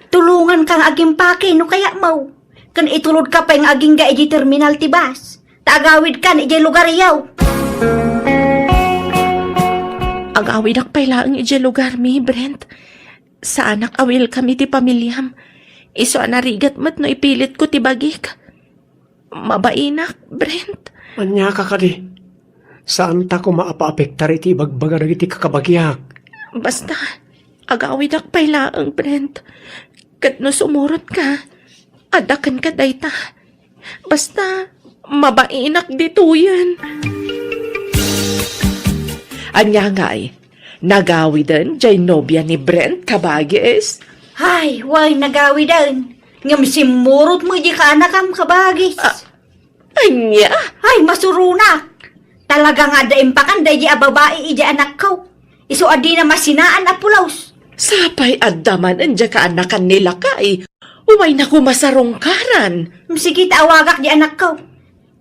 Tulungan kang aging pake, no kaya mo. Kan itulod ka pa yung aging ga iji terminal tibas. Taagawid ka iji lugar yaw. Agawid ak pailaang ije lugar mi, Brent. Sa anak awil kami ti pamilyam. Iso anarigat mat no ipilit ko ti bagik. Mabainak, Brent. Anya ka kadi. Saan ta ko maapaapektar iti bagbaga iti kakabagyak? Basta, agawid ak pailaang, Brent. Kat no sumurot ka, adakan ka dayta. Basta, mabainak dito yan. Anya nga'y, nagawidan jay nobya ni Brent kabagis. Ay, way nagawi dan. Ngam simurot mo di ka anak am kabagis. Anya? Ay, masurunak. Talaga nga da impakan da a babae iji anak ko. Iso adi na masinaan a pulaws. Sapay addaman anja ka anakan nila kay. Umay na kumasarongkaran. Sige taawagak di anak ko.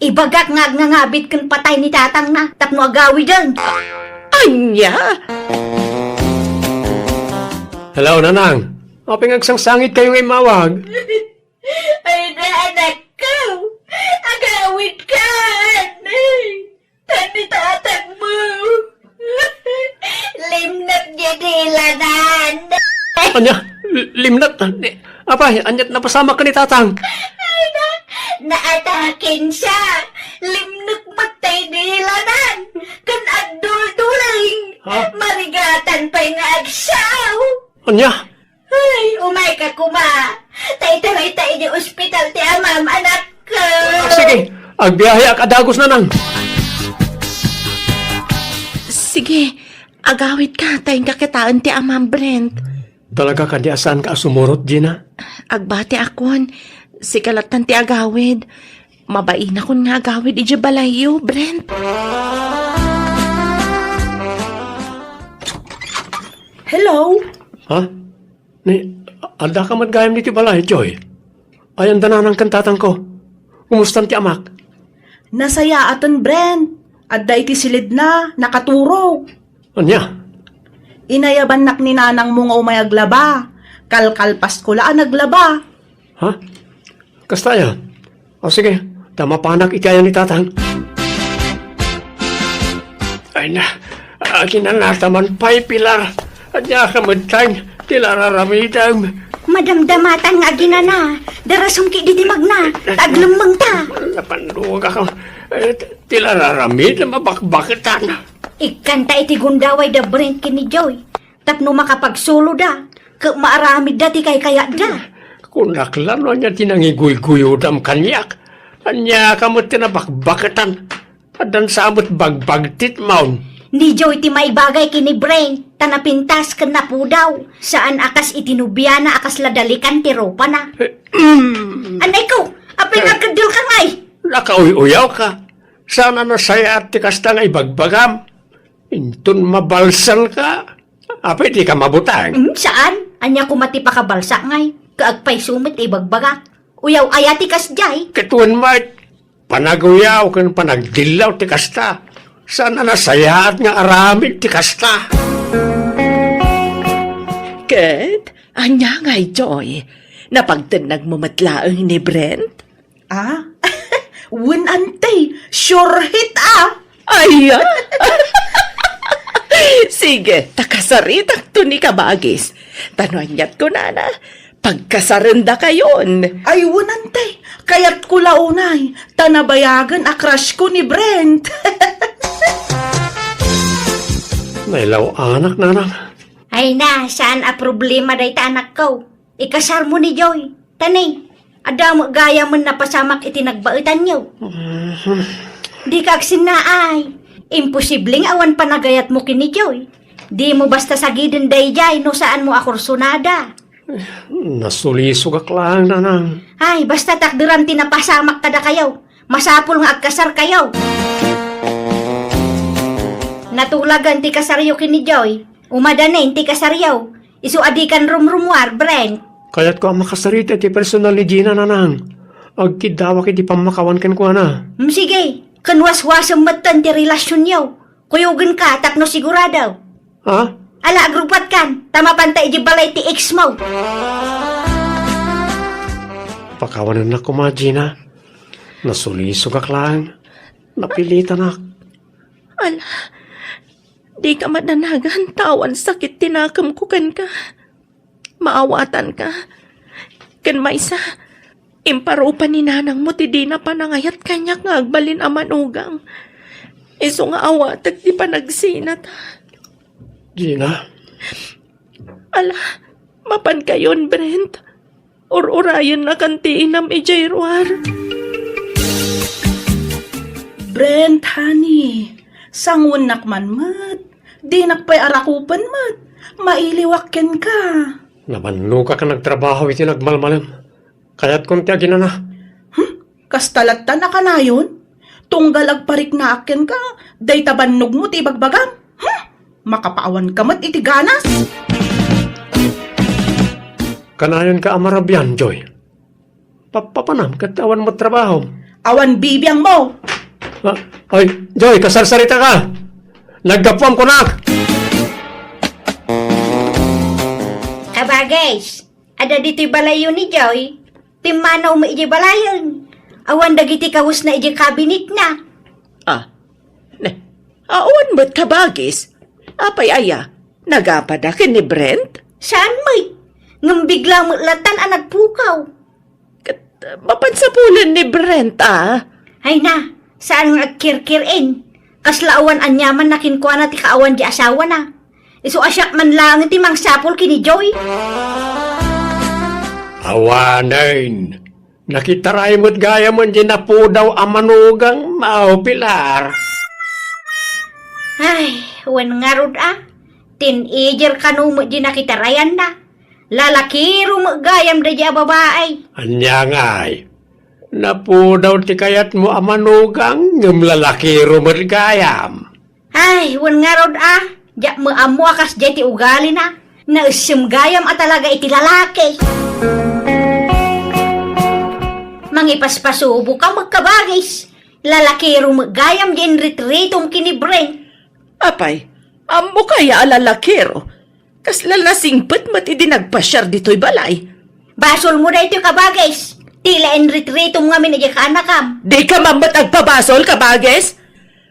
Ibagak nga ngabit kan patay ni tatang na. Tapno agawi dan. Anya? Hello, Nanang. O pinagsangsangit kayong imawag. Ay na anak ko. Agawid ka. Tani tatang mo. Limnat niya nilanan. Anya, limnat. Apay, anyat napasama ka ni tatang. Naatakin siya. Limnat matay nilanan. Kan agdul-duling. Ha? Marigatan pa yung agsaw. Anya, Ay, umay ka kuma. Tay-tay di ospital ti amam anak ko. sige, agbiyahe ak adagos, Nanang. Sige, agawid ka tayong kakitaan ti amang Brent. Talaga kadi asan ka sumurot, Gina? Agbati akon, si kalatan ti agawid. Mabain akon nga agawid ije balayo, Brent. Hello? Ha? Anda ka magayam niti balay, Joy. Ayan dananang kantatang ko. Kumustan ti amak? Nasaya atan Brent. Adda iti silid na, nakaturo. Anya? Inayaban ni nanang mo nga umayaglaba. Kalkalpas ko laan naglaba. Ha? Kasta yan? O sige, tama panak itayan ni tatang. Ay na, akin na nataman pa'y pilar. At niya kamadtang, tilararamitang. Madamdamatan nga ginana. Darasong ki di magna. Taglamang ta. Napanduga ka. Tilararamit na mabakbakitan. Ikanta iti gundaway da Brent kini Joy. Tapno makapagsulo da. Maaramid dati kay kaya da. Kunaklan o niya tinangiguy-guyudam kanyak. Anya kamot tinabakbakitan. Adan samot bagbagtit maun. Ni Joy ti maibagay kini Brent. Tanapintas kan na po daw. Saan akas itinubya na akas ladalikan ti ropa na. Anay ko, apay nagkadil ka ngay. Nakauy-uyaw ka. Sana nasaya at tikas nga ibagbagam. Intun mabalsal ka. Apay di ka mabutang. Saan? Anya ko matipakabalsa ngay. Kaagpay sumit ibagbaga. Uyaw ayati kas jay. Kituan mat. Panaguyaw kan panagdilaw tikas ta. Sana nasaya at nga aramid tikas ta. Kat, anya nga'y Joy. Napagtanag mo matlaang ni Brent? Ah? Win antay, sure hit Ay, sige, takasaritak to ni kabagis. Tanonyat ko na. Pagkasarenda kayon. Ay, win antay, kaya't ko launay. Tanabayagan a crush ko ni Brent. Nailaw anak, Nanang. Ay na, saan a problema day ta anak ko? Ikasar mo ni Joy. Tanay, ada mo gaya mo na pasamak itinagbaitan niyo. Di kag sinaay. Imposibleng awan panagayat mo kini Joy. Di mo basta sagidin dayjay no saan mo akursunada. Nasulisog ak lang, nanang. Ay, basta takdiran tinapasamak kada kayaw. Masapul nga agkasar kayaw. Natulagan ti kasaryo kini Joy. Umadanin ti kasaryaw. Isu adikan rumrumwar, Brent. Kaya't ko ang makasarita ti personal ni Gina, nanang. Agkidawa kiti pamakawan kan ko na. Sige, kanwas-wasam matan ti relasyon yaw. Kuyugin ka, tapno siguradaw. Ha? Ala, agrupat kan. Tama pantay di balay ti ex mo. Pakawanan na ko, ma, Gina. Nasulisog ak lang. Napilitan ak. Ala, di ka mananagan, tawan sakit tinakam ko kan ka. Maawatan ka. Kan maysa, imparupan ni nanang mo, ti di na panangayat kanya nga agbalin amanugang. Iso nga awatag di pa nagsinat. Gina, Ala, mapan kayon, Brent. Or-orayan na kanti inam ijayrwar. Brent, honey, sangun nakman mat. Di nakpay arakupan mat. Mailiwakken ka. nabanlo ka nagtrabaho iti nagmalmalam. Kaya't kung tiyagin na. Kastalatan na ka na yun? Tunggal agparik na akin ka. Day tabannog mo ti bagbagam. Makapaawan ka mat iti ganas. Kanayon ka amarabyan, Joy. Papanam, katawan mo trabaho. Awan bibiyang mo. Ay, Joy, kasarsarita ka. Naggapuan ko na. Kabagays, ada dito'y balayo ni Joy. Timanaw mo iji balayon. Awan dagiti kawus na iji kabinet na. Awan ba't kabagis? Apay aya, nagapadakin ni Brent? Saan mo'y? Ngam bigla mo latan ang nagpukaw. Mapansapulan ni Brent, Ay na, saan nga agkirkirin? Kaslaawan anyaman na kinkuha na ti kaawan di asawa na. Isu asyak man lang ti mang sapol kini Joy. Awanin. Nakitaray mo't gaya mo di na po daw amanugang Pilar. Ay, wan nga rod Teenager kanu mo di nakitarayan na. Lalakiro mo gayam da di babae. Anya nga'y. Na po daw ti kayat mo amanugang ng lalaki rumot gayam. Ay, wan nga rod Diyak mo amo akas di ti ugali na. Nausim gayam talaga iti lalaki. Mangipaspasubo ka magkabagis. Lalaki rumagayam di enritritong kini Brent. Apay, amo kaya alalakero. Kas lalasingpet mati di nagpasyar dito'y balay. Basol mo na ito kabagis. Tila enritritong ngamin na ka anakam. Di ka mamat agpabasol, kabages?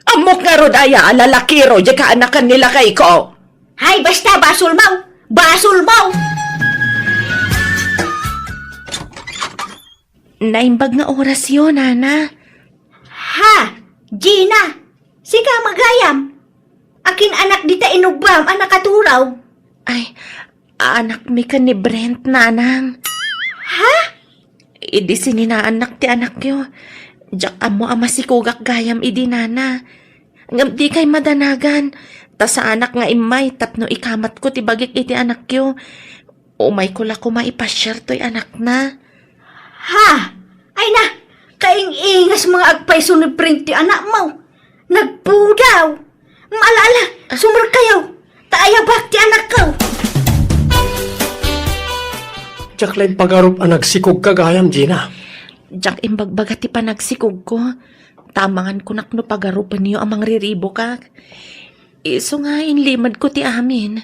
Amok nga rodaya, alalakero, di ka anakan nila kay ko. Hay, basta basol mau. Basol mau. Naimbag nga oras yun, Nana. Ha, Gina. Sika magayam. Akin anak dita inugbam, anak katuraw. Ay, anak mi ka ni Brent, Nanang. Ha? Idi sininaanak ti anak yo. Diyak amo ama si kugak gayam idi nana. Ngam di kay madanagan. Ta sa anak nga imay tapno ikamat ko ti bagik iti anak yo. Umay ko la ko maipasyar to'y anak na. Ha? Ay na, kaing-ingas mga agpay sunod print ti anak mo. Nagpudaw. Maalala, sumur kayo. Taayabak ti anak ko. Tsak lang pagarup ang nagsikog kagayam, Gina. Diyak imbagbaga ti panagsikog ko. Tamangan ko nakno pagarupan niyo amang riribo ka. Iso nga inlimad ko ti amin.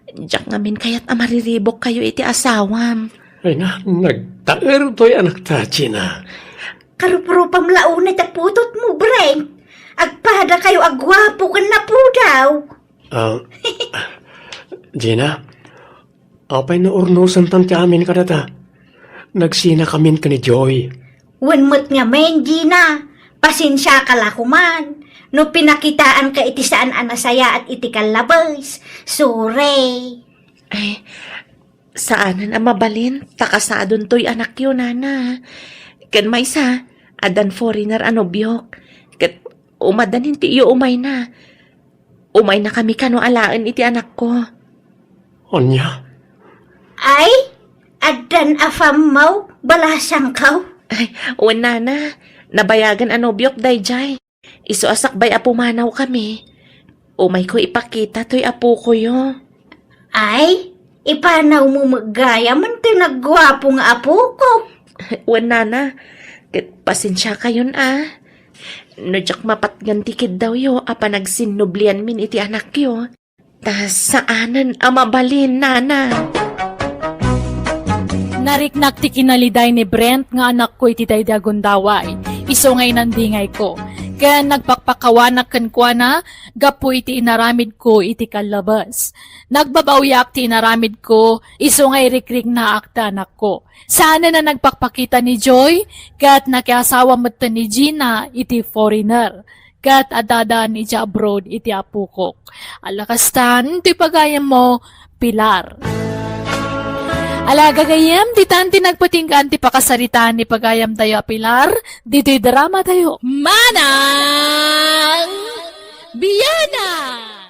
Diyak ngamin kayat amariribok kayo iti asawam. Ay na, nagtaer to'y anak ta, Gina. Karupurupam launay taputot mo, Brent. Agpada kayo agwapo ka na po daw. Gina, apay na urnusan tanti amin ka na ta. Nagsina kamin ka ni Joy. Wanmot nga men, Gina. Pasensya ka lakuman. No pinakitaan ka iti saan anasaya at iti kalabas. Sorry. Ay, saanan ang mabalin? Takasadon to'y anak yun, nana. Kan may sa, adan foreigner ano biyok. Kat umadanin ti iyo umay na. Umay na kami kano alaan iti anak ko. Anya? Ay, adan afamaw, balasang kaw. Ay, wala na. Nabayagan anobyok dayjay. Iso asakbay apo manaw kami. Umay ko ipakita to'y apo ko yo. Ay, ipanaw mo magaya man tinagwapo nga apo ko. Wala na. Pasensya kayon Nojak mapatgan tikid daw yo, apa nagsinublian min iti anak yo. Tas saanan amabalin, nana. Nariknak ti kinaliday ni Brent nga anak ko iti dayda gundaway. Iso ngay nandingay ko. Kaya nagpakpakawanak kan kwa na, gapo iti inaramid ko iti kalabas. Nagbabawyak ti inaramid ko, iso ngay rikrik na akta anak ko. Sana na nagpakpakita ni Joy, kat nakiasawa mo ni Gina iti foreigner. Kat adada ni Ja abroad iti apukok. Alakastan, ti pagayam mo, Pilar. Alaga gayam, di tanti nagpatinggan ti pakasaritaan ni pagayam tayo Pilar, dito'y drama tayo. Manang Biyana!